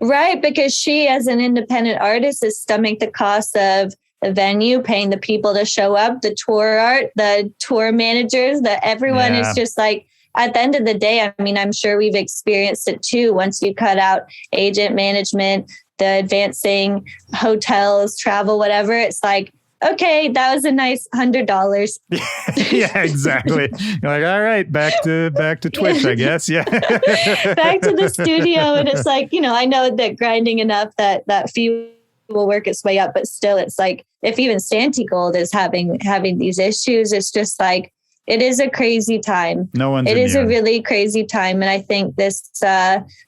Right, because she, as an independent artist, is stomaching the cost of the venue, paying the people to show up, the tour art, the tour managers, everyone is just like, at the end of the day, I mean, I'm sure we've experienced it too. Once you cut out agent management, the advancing hotels, travel, whatever, it's like, okay, that was a nice $100. Yeah, exactly. You're like, all right, back to Twitch, I guess. Yeah. Back to the studio. And it's like, I know that grinding enough that fee will work its way up, but still, it's like, if even Santi Gold is having these issues, it's just like, it is a crazy time. It is a really crazy time. And I think this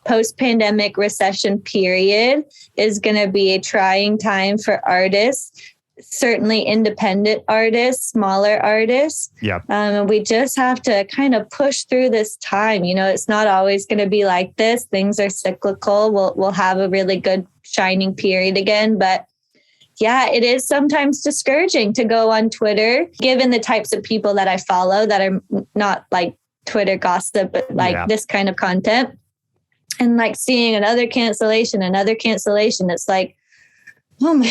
post-pandemic recession period is going to be a trying time for artists, certainly independent artists, smaller artists. And we just have to kind of push through this time. It's not always going to be like this. Things are cyclical. We'll have a really good shining period again. But yeah, it is sometimes discouraging to go on Twitter, given the types of people that I follow that are not like Twitter gossip, but like this kind of content. And like seeing another cancellation. It's like, oh my,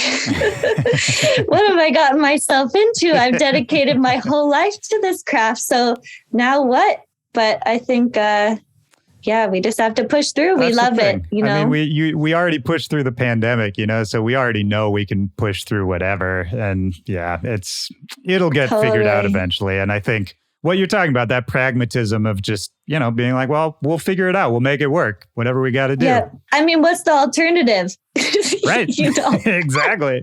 what have I gotten myself into? I've dedicated my whole life to this craft. So now what? But I think, we just have to push through. We love it, I mean, we already pushed through the pandemic, so we already know we can push through whatever. And it'll get figured out eventually. And I think what you're talking about, that pragmatism of just, being like, well, we'll figure it out. We'll make it work, whatever we got to do. Yeah. I mean, what's the alternative? Right. Exactly.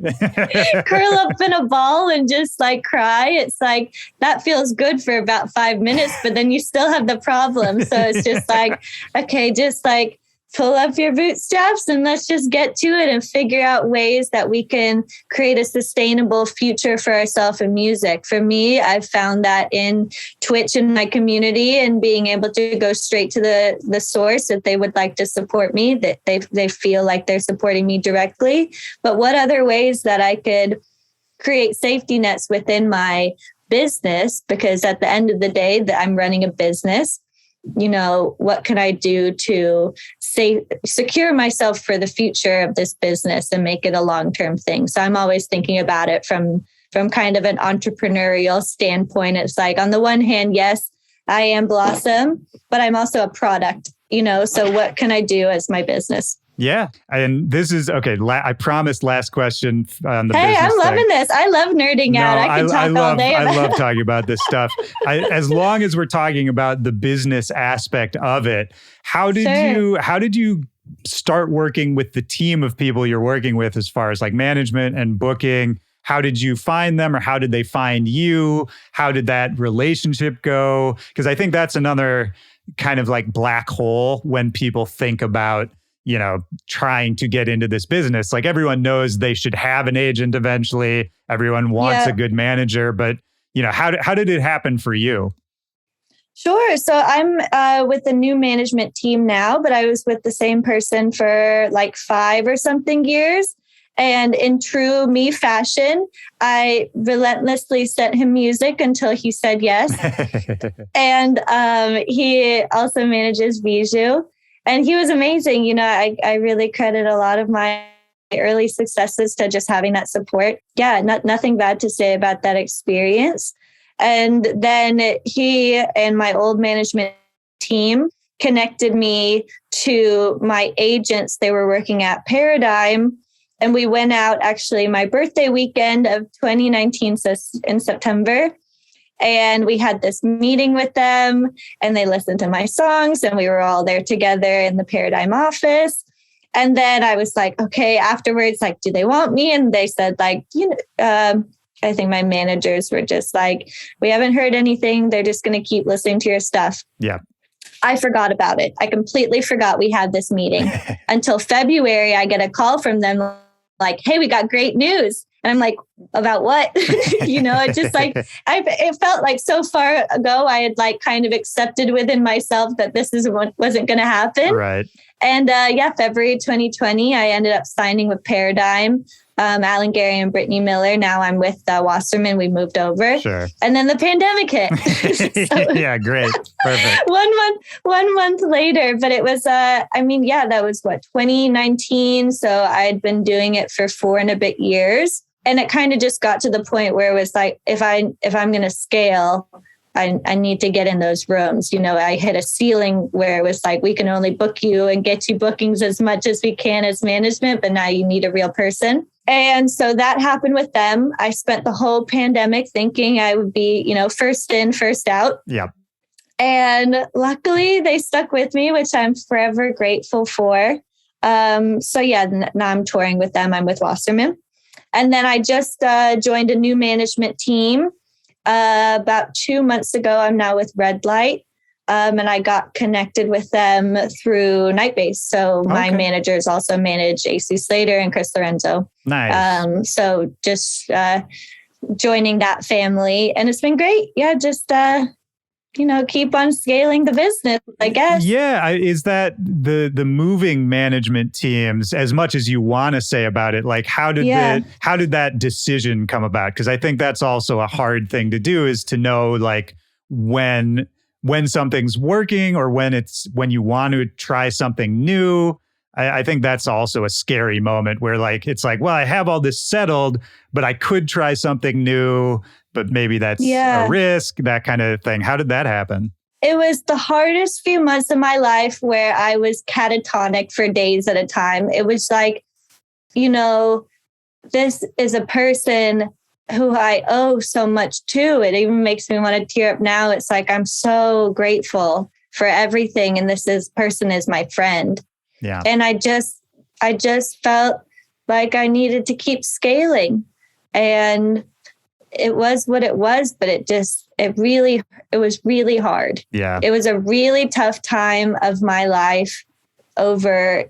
Curl up in a ball and just like cry. It's like, that feels good for about 5 minutes, but then you still have the problem. So it's just like, okay, just like pull up your bootstraps and let's just get to it and figure out ways that we can create a sustainable future for ourselves in music. For me, I've found that in Twitch and my community, and being able to go straight to the source if they would like to support me, that they feel like they're supporting me directly. But what other ways that I could create safety nets within my business? Because at the end of the day, that I'm running a business. what can I do to secure myself for the future of this business and make it a long-term thing? So I'm always thinking about it from kind of an entrepreneurial standpoint. It's like, on the one hand, yes, I am Blossom, but I'm also a product, so what can I do as my business? Yeah. And this is okay. I promised last question on the business I'm loving thing. this. I love nerding out. I can talk all day about it. I love talking about this stuff. As long as we're talking about the business aspect of it, how did you start working with the team of people you're working with as far as like management and booking? How did you find them, or how did they find you? How did that relationship go? Because I think that's another kind of like black hole when people think about, trying to get into this business. Like, everyone knows they should have an agent eventually. Everyone wants a good manager, but how did it happen for you? Sure. So I'm with a new management team now, but I was with the same person for like 5 or something years. And in true me fashion, I relentlessly sent him music until he said yes. And he also manages Bijou. And he was amazing. I really credit a lot of my early successes to just having that support. Yeah, nothing bad to say about that experience. And then he and my old management team connected me to my agents. They were working at Paradigm. And we went out actually my birthday weekend of 2019, so in September. And we had this meeting with them, and they listened to my songs, and we were all there together in the Paradigm office. And then I was like, okay, afterwards, like, do they want me? And they said, like, I think my managers were just like, we haven't heard anything. They're just going to keep listening to your stuff. Yeah. I forgot about it. I completely forgot we had this meeting until February. I get a call from them like, hey, we got great news. And I'm like, about what? It just like, it felt like so far ago, I had like kind of accepted within myself that this wasn't going to happen. Right. And February 2020, I ended up signing with Paradigm, Alan Gary and Brittany Miller. Now I'm with Wasserman. We moved over. Sure. And then the pandemic hit. Yeah, great. Perfect. 1 month later. But it was, that was 2019. So I'd been doing it for 4 and a bit years. And it kind of just got to the point where it was like, if I'm going to scale, I need to get in those rooms. I hit a ceiling where it was like, we can only book you and get you bookings as much as we can as management, but now you need a real person. And so that happened with them. I spent the whole pandemic thinking I would be, first in, first out. Yeah. And luckily they stuck with me, which I'm forever grateful for. Now I'm touring with them. I'm with Wasserman. And then I just joined a new management team about 2 months ago. I'm now with Red Light. And I got connected with them through Night Bass. So my managers also manage AC Slater and Chris Lorenzo. Nice. So just joining that family. And it's been great. Yeah, just keep on scaling the business, I guess. Yeah. Is that the moving management teams, as much as you want to say about it, like how did that decision come about? Because I think that's also a hard thing to do, is to know like when something's working or when you want to try something new. I think that's also a scary moment where like, it's like, well, I have all this settled, but I could try something new, but maybe that's a risk, that kind of thing. How did that happen? It was the hardest few months of my life where I was catatonic for days at a time. It was like, this is a person who I owe so much to. It even makes me want to tear up now. It's like, I'm so grateful for everything. And this person is my friend. Yeah. And I just felt like I needed to keep scaling. And it was what it was, but it was really hard. Yeah. It was a really tough time of my life over,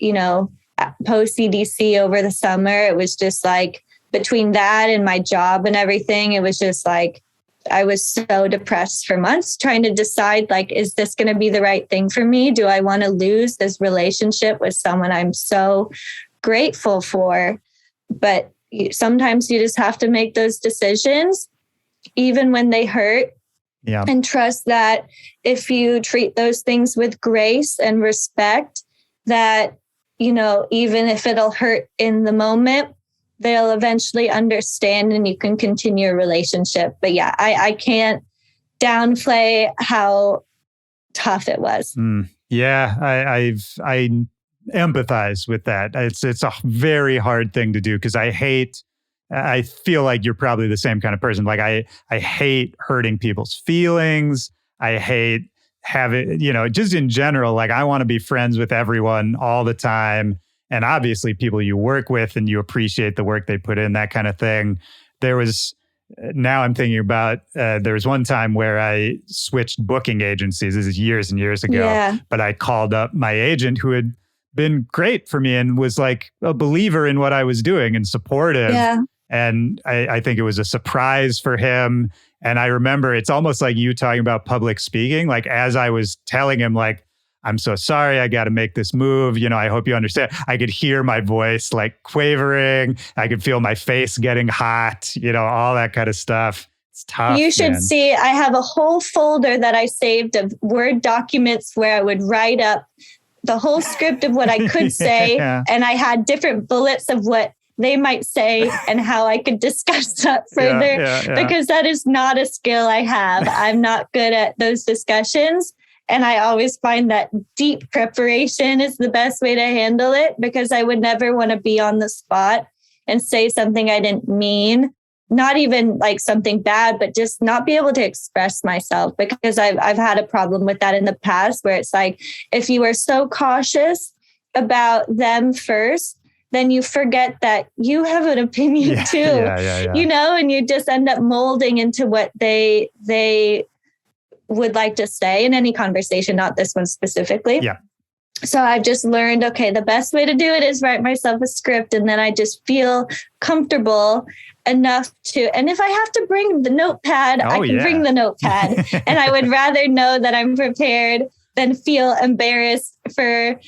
post CDC over the summer. It was just like, between that and my job and everything, it was just like, I was so depressed for months trying to decide, like, is this going to be the right thing for me? Do I want to lose this relationship with someone I'm so grateful for? But sometimes you just have to make those decisions, even when they hurt. Yeah. And trust that if you treat those things with grace and respect, that, even if it'll hurt in the moment, they'll eventually understand and you can continue a relationship. But yeah, I can't downplay how tough it was. Yeah, I empathize with that. It's a very hard thing to do because I feel like you're probably the same kind of person. Like I hate hurting people's feelings. I hate having, just in general, like I want to be friends with everyone all the time. And obviously people you work with and you appreciate the work they put in, that kind of thing. Now I'm thinking about, there was one time where I switched booking agencies. This is years and years ago, but I called up my agent who had been great for me and was like a believer in what I was doing and supportive. Yeah. And I think it was a surprise for him. And I remember it's almost like you talking about public speaking, like as I was telling him, like, I'm so sorry, I got to make this move. I hope you understand. I could hear my voice like quavering. I could feel my face getting hot, all that kind of stuff. It's tough. You should see, I have a whole folder that I saved of Word documents where I would write up the whole script of what I could say. And I had different bullets of what they might say and how I could discuss that further because that is not a skill I have. I'm not good at those discussions. And I always find that deep preparation is the best way to handle it because I would never want to be on the spot and say something I didn't mean. Not even like something bad, but just not be able to express myself because I've had a problem with that in the past where it's like, if you are so cautious about them first, then you forget that you have an opinion too, and you just end up molding into what they would like to say in any conversation, not this one specifically. Yeah. So I've just learned, okay, the best way to do it is write myself a script. And then I just feel comfortable enough to, and if I have to bring the notepad, I can bring the notepad. And I would rather know that I'm prepared than feel embarrassed for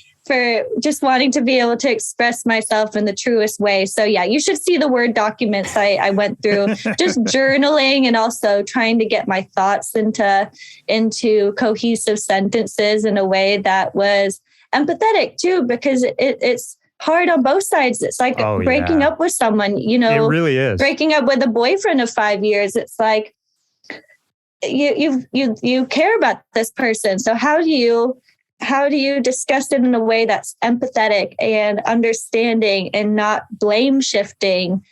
just wanting to be able to express myself in the truest way. So yeah, you should see the Word documents I went through, just journaling and also trying to get my thoughts into cohesive sentences in a way that was empathetic too, because it's hard on both sides. It's like breaking up with someone, it really is. Breaking up with a boyfriend of 5 years. It's like, you care about this person. So how do you discuss it in a way that's empathetic and understanding and not blame shifting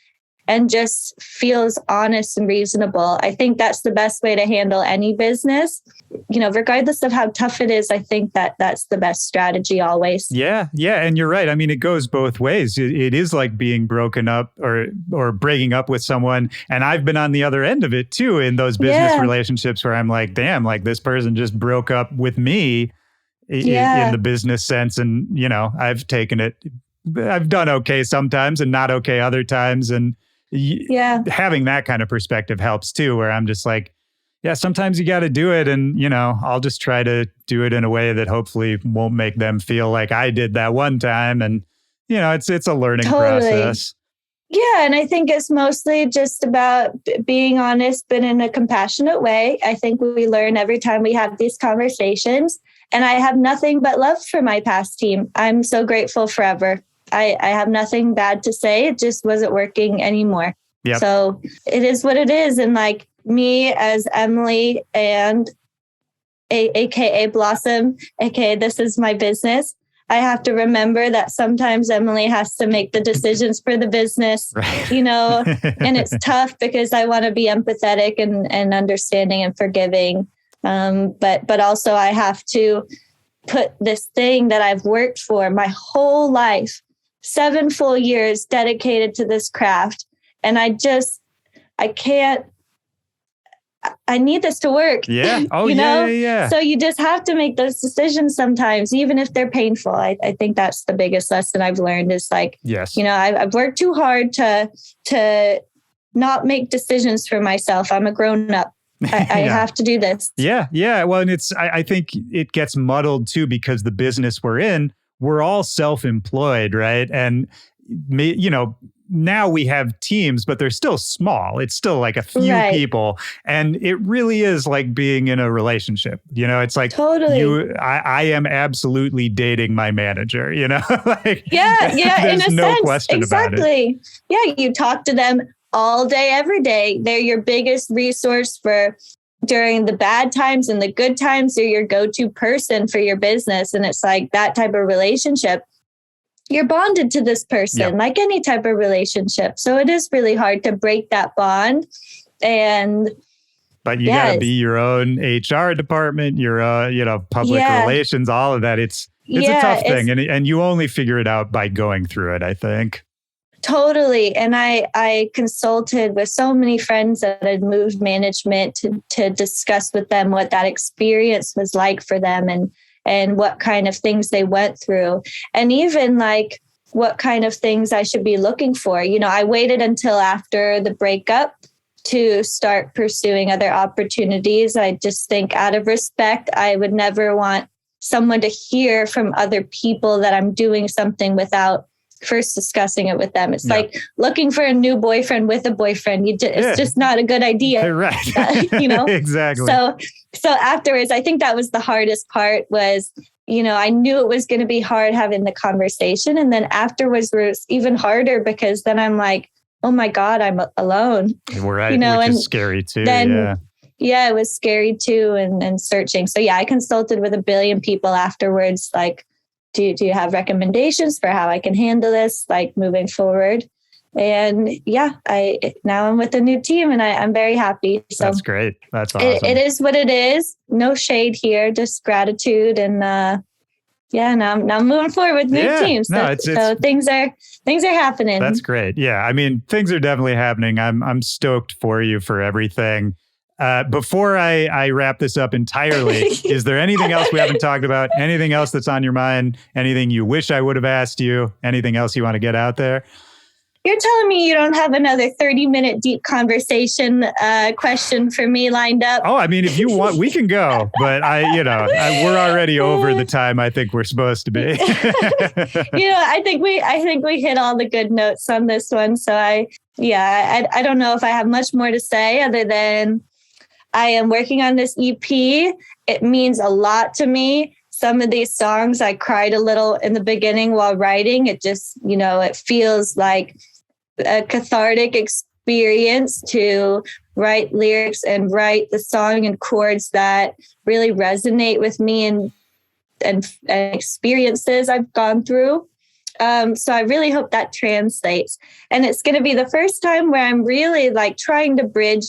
and just feels honest and reasonable? I think that's the best way to handle any business. Regardless of how tough it is, I think that's the best strategy always. Yeah. And you're right. I mean, it goes both ways. It is like being broken up or breaking up with someone. And I've been on the other end of it too, in those business relationships where I'm like, damn, like this person just broke up with me in the business sense. And, I've taken it, I've done okay sometimes and not okay other times. And having that kind of perspective helps too, where I'm just like, sometimes you got to do it. And, I'll just try to do it in a way that hopefully won't make them feel like I did that one time. And, it's a learning process. Yeah. And I think it's mostly just about being honest, but in a compassionate way. I think we learn every time we have these conversations. And I have nothing but love for my past team. I'm so grateful forever. I have nothing bad to say. It just wasn't working anymore. Yep. So it is what it is. And like me as Emily and AKA Blossom, AKA this is my business, I have to remember that sometimes Emily has to make the decisions for the business, right. And it's tough because I want to be empathetic and understanding and forgiving. But also I have to put this thing that I've worked for my whole life, 7 full years dedicated to this craft. And I need this to work. Yeah. Oh, yeah. So you just have to make those decisions sometimes, even if they're painful. I think that's the biggest lesson I've learned is like, yes. I've worked too hard to not make decisions for myself. I'm a grown up. I have to do this. Yeah. Well, and I think it gets muddled too, because the business we're in, we're all self-employed, right? And now we have teams, but they're still small. It's still like a few people. And it really is like being in a relationship. It's like I am absolutely dating my manager, like there's in a sense. Question about it. Yeah, you talk to them all day, every day. They're your biggest resource for during the bad times and the good times. They're your go-to person for your business. And it's like that type of relationship. You're bonded to this person, like any type of relationship. So it is really hard to break that bond. But you got to be your own HR department, your public relations, all of that. It's a tough thing. And you only figure it out by going through it, I think. Totally. And I consulted with so many friends that had moved management to discuss with them what that experience was like for them and what kind of things they went through. And even like what kind of things I should be looking for. I waited until after the breakup to start pursuing other opportunities. I just think out of respect, I would never want someone to hear from other people that I'm doing something without first discussing it with them. It's like looking for a new boyfriend with a boyfriend. It's just not a good idea. Right. Exactly. So afterwards, I think that was the hardest part was, I knew it was going to be hard having the conversation. And then afterwards was even harder because then I'm like, oh my God, I'm alone. Right. Which is scary too. It was scary too. And searching. So I consulted with a billion people afterwards. Like, do you have recommendations for how I can handle this, like moving forward? And now I'm with a new team and I'm very happy. So that's great. That's awesome. It is what it is. No shade here, just gratitude. And now I'm moving forward with new teams. So things are happening. That's great. Yeah. I mean, things are definitely happening. I'm stoked for you for everything. Before I wrap this up entirely, is there anything else we haven't talked about? Anything else that's on your mind? Anything you wish I would have asked you? Anything else you want to get out there? You're telling me you don't have another 30-minute deep conversation question for me lined up? Oh, I mean, if you want, we can go. But we're already over the time I think we're supposed to be. I think we hit all the good notes on this one. So I don't know if I have much more to say other than I am working on this EP. It means a lot to me. Some of these songs, I cried a little in the beginning while writing. It just, it feels like a cathartic experience to write lyrics and write the song and chords that really resonate with me and experiences I've gone through. So I really hope that translates. And it's going to be the first time where I'm really like trying to bridge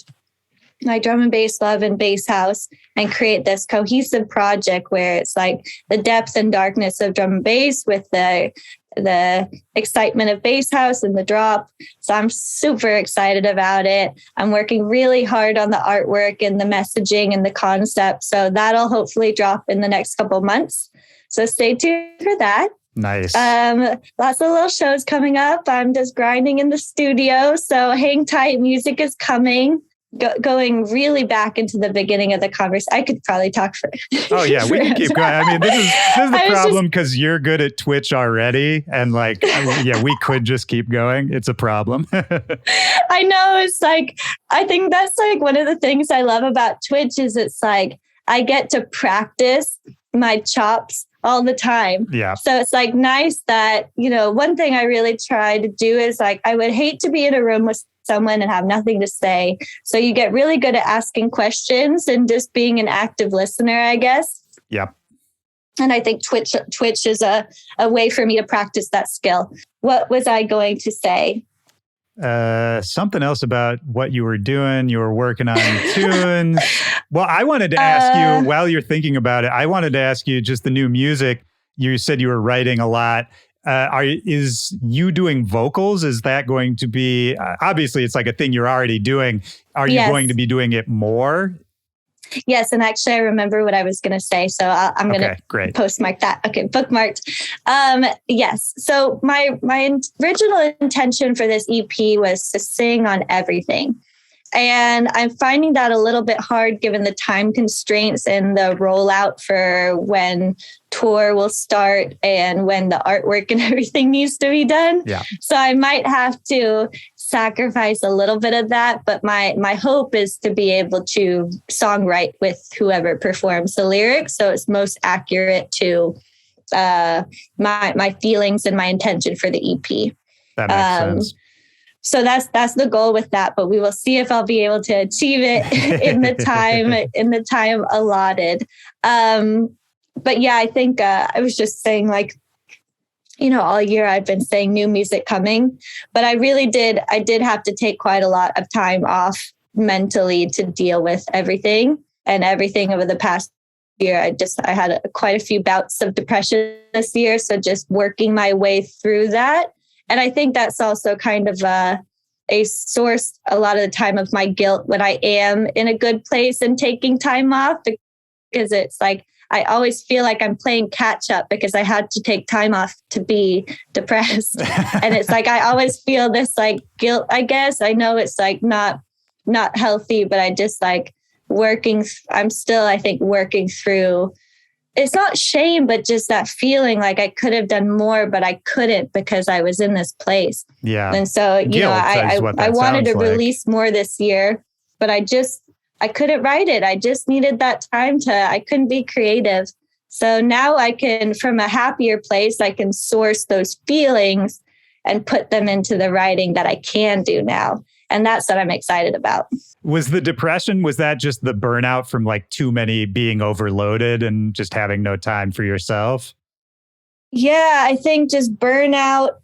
my drum and bass love and bass house and create this cohesive project where it's like the depth and darkness of drum and bass with the excitement of bass house and the drop. So I'm super excited about it. I'm working really hard on the artwork and the messaging and the concept. So that'll hopefully drop in the next couple of months. So stay tuned for that. Nice. Lots of little shows coming up. I'm just grinding in the studio. So hang tight. Music is coming. Going really back into the beginning of the conversation. I could probably talk for. Oh yeah, we can keep going. I mean, this is the problem because you're good at Twitch already, and like, we could just keep going. It's a problem. I know. It's like I think that's like one of the things I love about Twitch is it's like I get to practice my chops all the time. Yeah. So it's like nice that one thing I really try to do is like I would hate to be in a room with someone and have nothing to say. So you get really good at asking questions and just being an active listener, I guess. Yep. And I think Twitch is a way for me to practice that skill. What was I going to say? Something else about what you were doing. You were working on tunes. Well, I wanted to ask you while you're thinking about it, I wanted to ask you just the new music. You said you were writing a lot. Is you doing vocals? Is that going to be, obviously it's like a thing you're already doing. Are you going to be doing it more? Yes. And actually I remember what I was going to say. So I'm going to postmark that. Okay. Bookmarked. Yes. So my original intention for this EP was to sing on everything. And I'm finding that a little bit hard given the time constraints and the rollout for when tour will start and when the artwork and everything needs to be done. Yeah. So I might have to sacrifice a little bit of that, but my hope is to be able to songwrite with whoever performs the lyrics, so it's most accurate to my feelings and my intention for the EP. That makes sense. So that's the goal with that, but we will see if I'll be able to achieve it in the time allotted. But yeah, I think I was just saying, like, you know, all year I've been saying new music coming, but I did have to take quite a lot of time off mentally to deal with everything over the past year. I had quite a few bouts of depression this year. So just working my way through that. And I think that's also kind of a source a lot of the time of my guilt when I am in a good place and taking time off, because it's like, I always feel like I'm playing catch up because I had to take time off to be depressed. And it's like, I always feel this like guilt, I guess. I know it's like not healthy, but I just like I'm still, I think, working through, it's not shame, but just that feeling like I could have done more, but I couldn't because I was in this place. Yeah. And so, you know, I wanted to release more this year, but I couldn't write it. I just needed that time I couldn't be creative. So now I can, from a happier place, I can source those feelings and put them into the writing that I can do now. And that's what I'm excited about. Was the depression, was that just the burnout from like too many being overloaded and just having no time for yourself? Yeah, I think just burnout,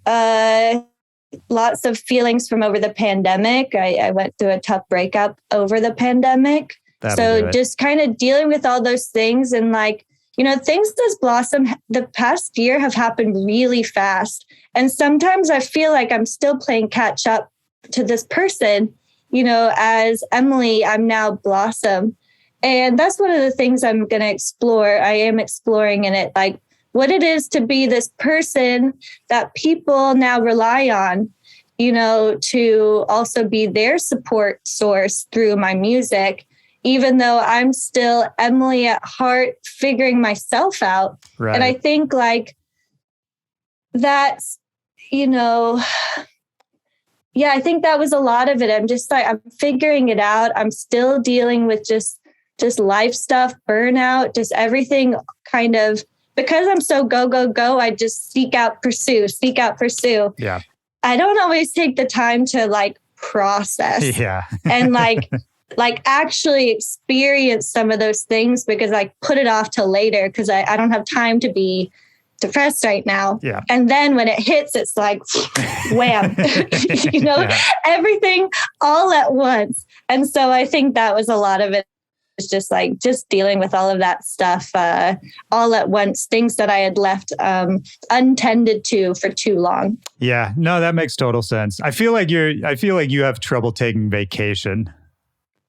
lots of feelings from over the pandemic. I went through a tough breakup over the pandemic. So just kind of dealing with all those things and like, you know, things that's blossomed the past year have happened really fast. And sometimes I feel like I'm still playing catch up to this person, you know, as Emily, I'm now Blossom. And that's one of the things I'm going to explore. I am exploring in it, like what it is to be this person that people now rely on, you know, to also be their support source through my music, even though I'm still Emily at heart, figuring myself out. Right. And I think like that's, you know, yeah, I think that was a lot of it. I'm just like, I'm figuring it out. I'm still dealing with just life stuff, burnout, just everything kind of, because I'm so go, go, go, I just seek out, pursue. Yeah. I don't always take the time to like process and like actually experience some of those things because I put it off till later because I don't have time to be depressed right now. Yeah. And then when it hits, it's like, wham, you know, everything all at once. And so I think that was a lot of it. It's just like just dealing with all of that stuff all at once, things that I had left untended to for too long. Yeah, no, that makes total sense. I feel like you have trouble taking vacation.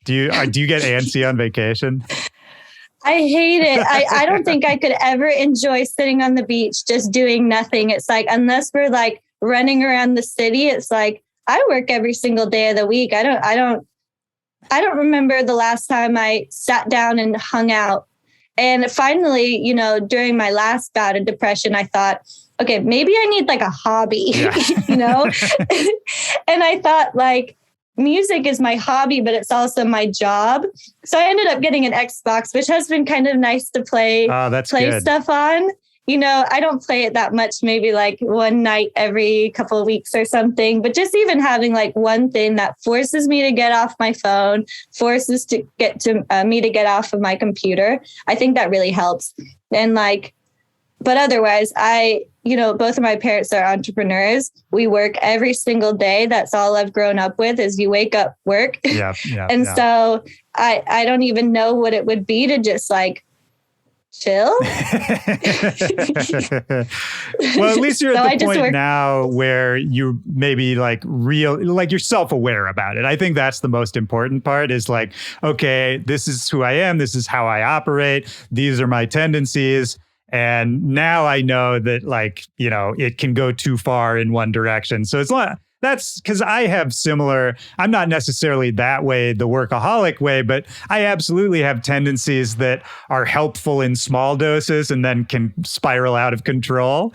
Do you get antsy on vacation? I hate it. I don't think I could ever enjoy sitting on the beach, just doing nothing. It's like, unless we're like running around the city, it's like, I work every single day of the week. I don't remember the last time I sat down and hung out. And finally, you know, during my last bout of depression, I thought, okay, maybe I need like a hobby, you know? And I thought like, music is my hobby, but it's also my job. So I ended up getting an Xbox, which has been kind of nice to play good stuff on. You know, I don't play it that much, maybe like one night every couple of weeks or something, but just even having like one thing that forces me to get off my phone, forces to get to me to get off of my computer. I think that really helps. And like, but otherwise, both of my parents are entrepreneurs. We work every single day. That's all I've grown up with is you wake up, work. So I don't even know what it would be to just like chill. Well, at least you're at the point now where you maybe like you're self-aware about it. I think that's the most important part is like, okay, this is who I am. This is how I operate. These are my tendencies. And now I know that like, you know, it can go too far in one direction. So it's not, that's because I have similar, I'm not necessarily that way, the workaholic way, but I absolutely have tendencies that are helpful in small doses and then can spiral out of control.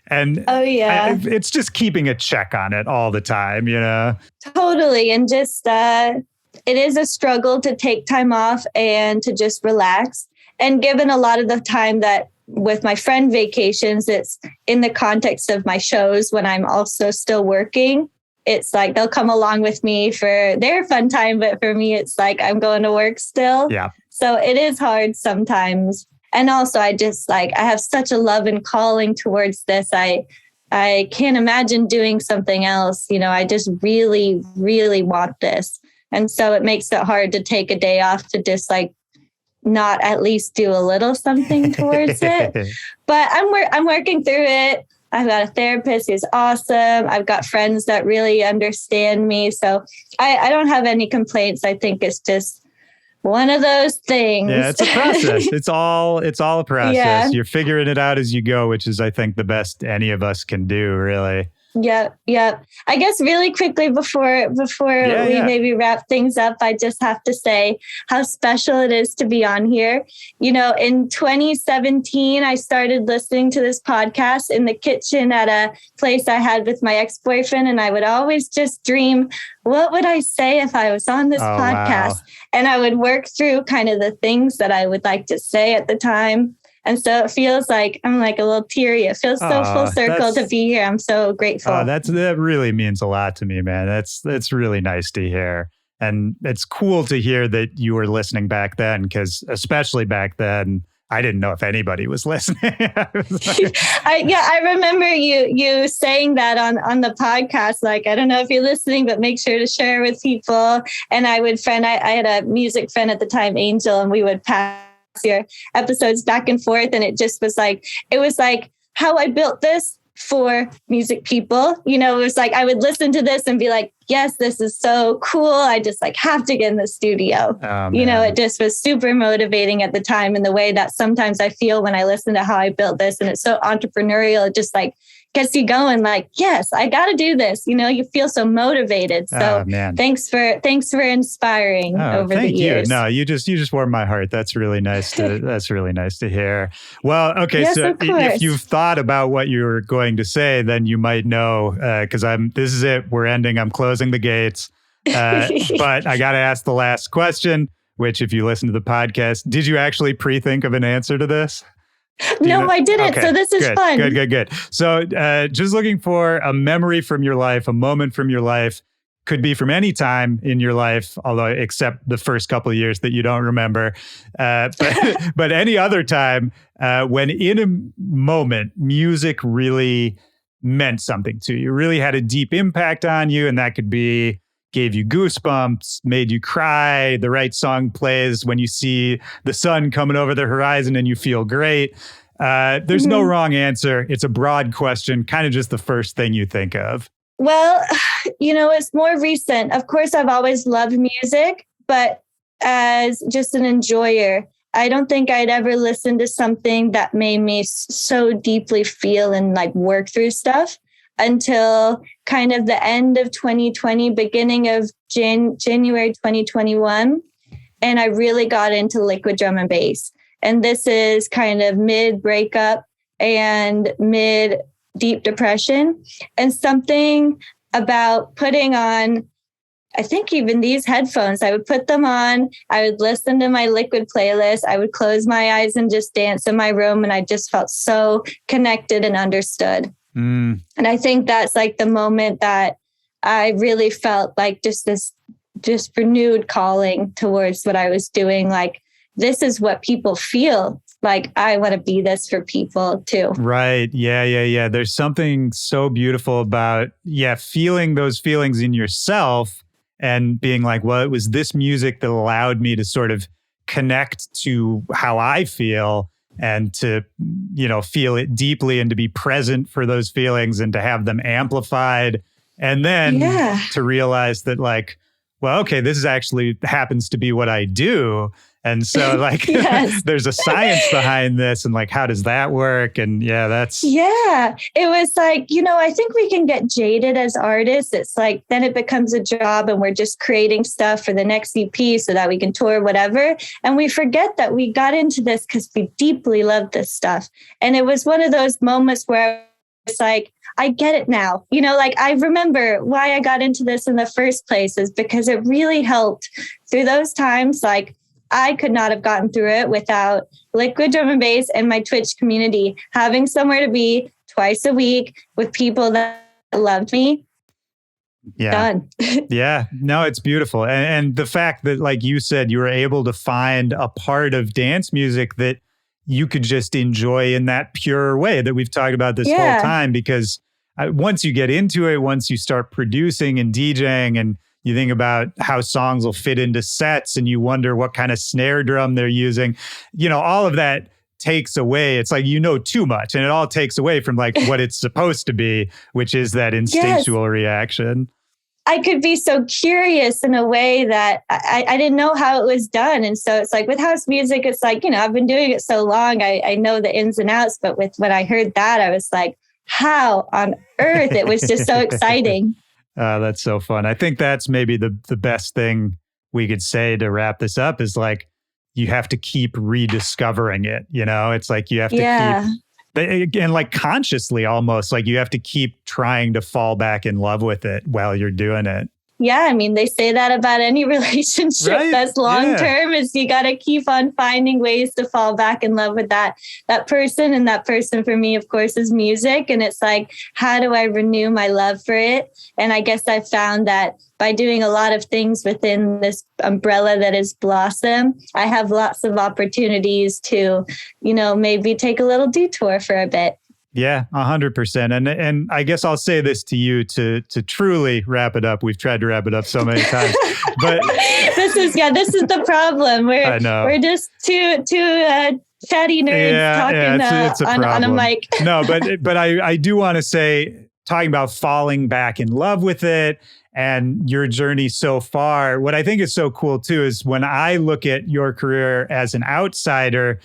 And oh yeah, it's just keeping a check on it all the time, you know? totally. And just, it is a struggle to take time off and to just relax. And given a lot of the time that with my friend vacations, it's in the context of my shows when I'm also still working. It's like they'll come along with me for their fun time, but for me, it's like I'm going to work still. Yeah. So it is hard sometimes. And also, I just like, I have such a love and calling towards this. I can't imagine doing something else. You know, I just really, really want this. And so it makes it hard to take a day off to just like not at least do a little something towards it. But I'm working through it. I've got a therapist who's awesome. I've got friends that really understand me. So I don't have any complaints. I think it's just one of those things. Yeah, it's a process. It's all a process. Yeah. You're figuring it out as you go, which is, I think, the best any of us can do, really. Yep. I guess really quickly before we maybe wrap things up, I just have to say how special it is to be on here. You know, in 2017, I started listening to this podcast in the kitchen at a place I had with my ex-boyfriend, and I would always just dream, what would I say if I was on this podcast? Wow. And I would work through kind of the things that I would like to say at the time. And so it feels like I'm like a little teary. It feels so full circle to be here. I'm so grateful. That really means a lot to me, man. That's really nice to hear. And it's cool to hear that you were listening back then, because especially back then, I didn't know if anybody was listening. I remember you saying that on the podcast. Like, I don't know if you're listening, but make sure to share with people. And I had a music friend at the time, Angel, and we would pass your episodes back and forth. And it was like how I built this for music people. You know, it was like, I would listen to this and be like, yes, this is so cool. I just like have to get in the studio. You know, it just was super motivating at the time, in the way that sometimes I feel when I listen to how I built this, and it's so entrepreneurial. It just like gets you going, like, yes, I got to do this. You know, you feel so motivated. So thanks for inspiring over the years. No, you just warmed my heart. That's really nice to hear. Well, okay. Yes, so if you've thought about what you were going to say, then you might know, because this is it. We're ending. I'm closing the gates. But I got to ask the last question, which, if you listen to the podcast, did you actually pre-think of an answer to this? No, I didn't. Okay, so this is fun. Good. So just looking for a memory from your life, a moment from your life. Could be from any time in your life, although except the first couple of years that you don't remember. But any other time when in a moment, music really meant something to you, really had a deep impact on you. And that could be gave you goosebumps, made you cry. The right song plays when you see the sun coming over the horizon and you feel great. There's no wrong answer. It's a broad question, kind of just the first thing you think of. Well, you know, it's more recent. Of course, I've always loved music, but as just an enjoyer, I don't think I'd ever listened to something that made me so deeply feel and like work through stuff until kind of the end of 2020, beginning of January 2021. And I really got into liquid drum and bass. And this is kind of mid breakup and mid deep depression. And something about putting on, I think even these headphones, I would put them on, I would listen to my liquid playlist, I would close my eyes and just dance in my room. And I just felt so connected and understood. And I think that's like the moment that I really felt like this renewed calling towards what I was doing. Like, this is what people feel. Like, I want to be this for people too. Right. Yeah. There's something so beautiful about, feeling those feelings in yourself and being like, well, it was this music that allowed me to sort of connect to how I feel and to, feel it deeply and to be present for those feelings and to have them amplified. And then to realize that, like, well, okay, this is actually happens to be what I do. And so like Yes. there's a science behind this and like, how does that work? And yeah, it was like, I think we can get jaded as artists. It's like, then it becomes a job and we're just creating stuff for the next EP so that we can tour, whatever. And we forget that we got into this because we deeply love this stuff. And it was one of those moments where it's like, I get it now. Like I remember why I got into this in the first place is because it really helped through those times. Like I could not have gotten through it without Liquid Drum and Bass and my Twitch community, having somewhere to be twice a week with people that loved me. Yeah. Done. Yeah. No, it's beautiful. And the fact that, like you said, you were able to find a part of dance music that you could just enjoy in that pure way that we've talked about this whole time, because once you get into it, once you start producing and DJing and you think about how songs will fit into sets and you wonder what kind of snare drum they're using, all of that takes away. It's like, too much, and it all takes away from like what it's supposed to be, which is that instinctual reaction. I could be so curious in a way that I didn't know how it was done. And so it's like with house music, it's like, I've been doing it so long. I know the ins and outs, but when I heard that, I was like, how on earth? It was just so exciting. That's so fun. I think that's maybe the best thing we could say to wrap this up is like, you have to keep rediscovering it. It's like you have to keep, and like consciously almost, like you have to keep trying to fall back in love with it while you're doing it. Yeah, I mean, they say that about any relationship that's long term is you got to keep on finding ways to fall back in love with that person. And that person for me, of course, is music. And it's like, how do I renew my love for it? And I guess I found that by doing a lot of things within this umbrella that is Blossom, I have lots of opportunities to, maybe take a little detour for a bit. Yeah, 100%. And I guess I'll say this to you to truly wrap it up. We've tried to wrap it up so many times, but this is the problem. We're just two fatty nerds talking on a mic. No, but I do want to say, talking about falling back in love with it and your journey so far, what I think is so cool too is when I look at your career as an outsider,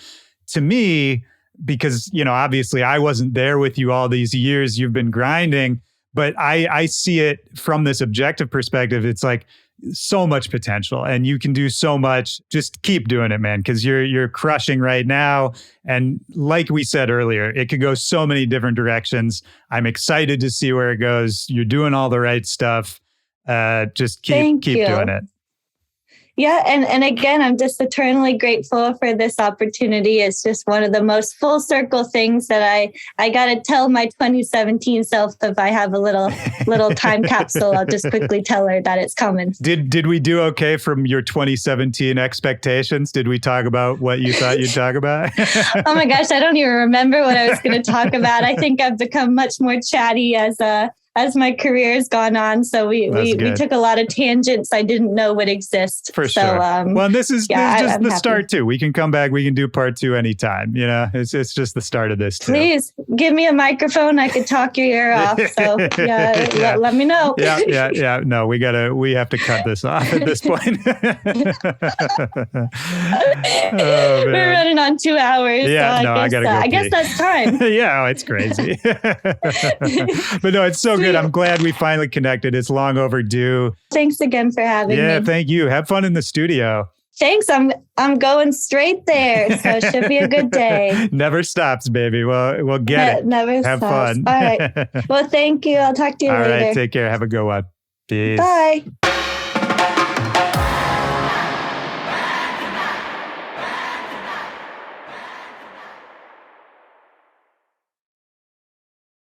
to me, because, obviously I wasn't there with you all these years you've been grinding, but I see it from this objective perspective. It's like so much potential and you can do so much. Just keep doing it, man, because you're crushing right now. And like we said earlier, it could go so many different directions. I'm excited to see where it goes. You're doing all the right stuff. Just keep doing it. Yeah. And again, I'm just eternally grateful for this opportunity. It's just one of the most full circle things that I got to tell my 2017 self. If I have a little time capsule, I'll just quickly tell her that it's coming. Did we do okay from your 2017 expectations? Did we talk about what you thought you'd talk about? Oh my gosh, I don't even remember what I was going to talk about. I think I've become much more chatty as my career has gone on. So we took a lot of tangents I didn't know would exist. For sure. Well, this is just the start too. We can come back. We can do part 2 anytime. It's just the start of this too. Please give me a microphone. I could talk your ear off. So let me know. Yeah. No, we have to cut this off at this point. We're running on 2 hours. Yeah, so I gotta go. I guess that's time. Yeah, it's crazy. But no, it's so good. I'm glad we finally connected. It's long overdue. Thanks again for having me. Yeah, thank you. Have fun in the studio. Thanks. I'm going straight there. So it should be a good day. Never stops, baby. Well, we'll get it. Never Have stops. fun. All right. Well, thank you. I'll talk to you later. All right. Take care. Have a good one. Peace. Bye.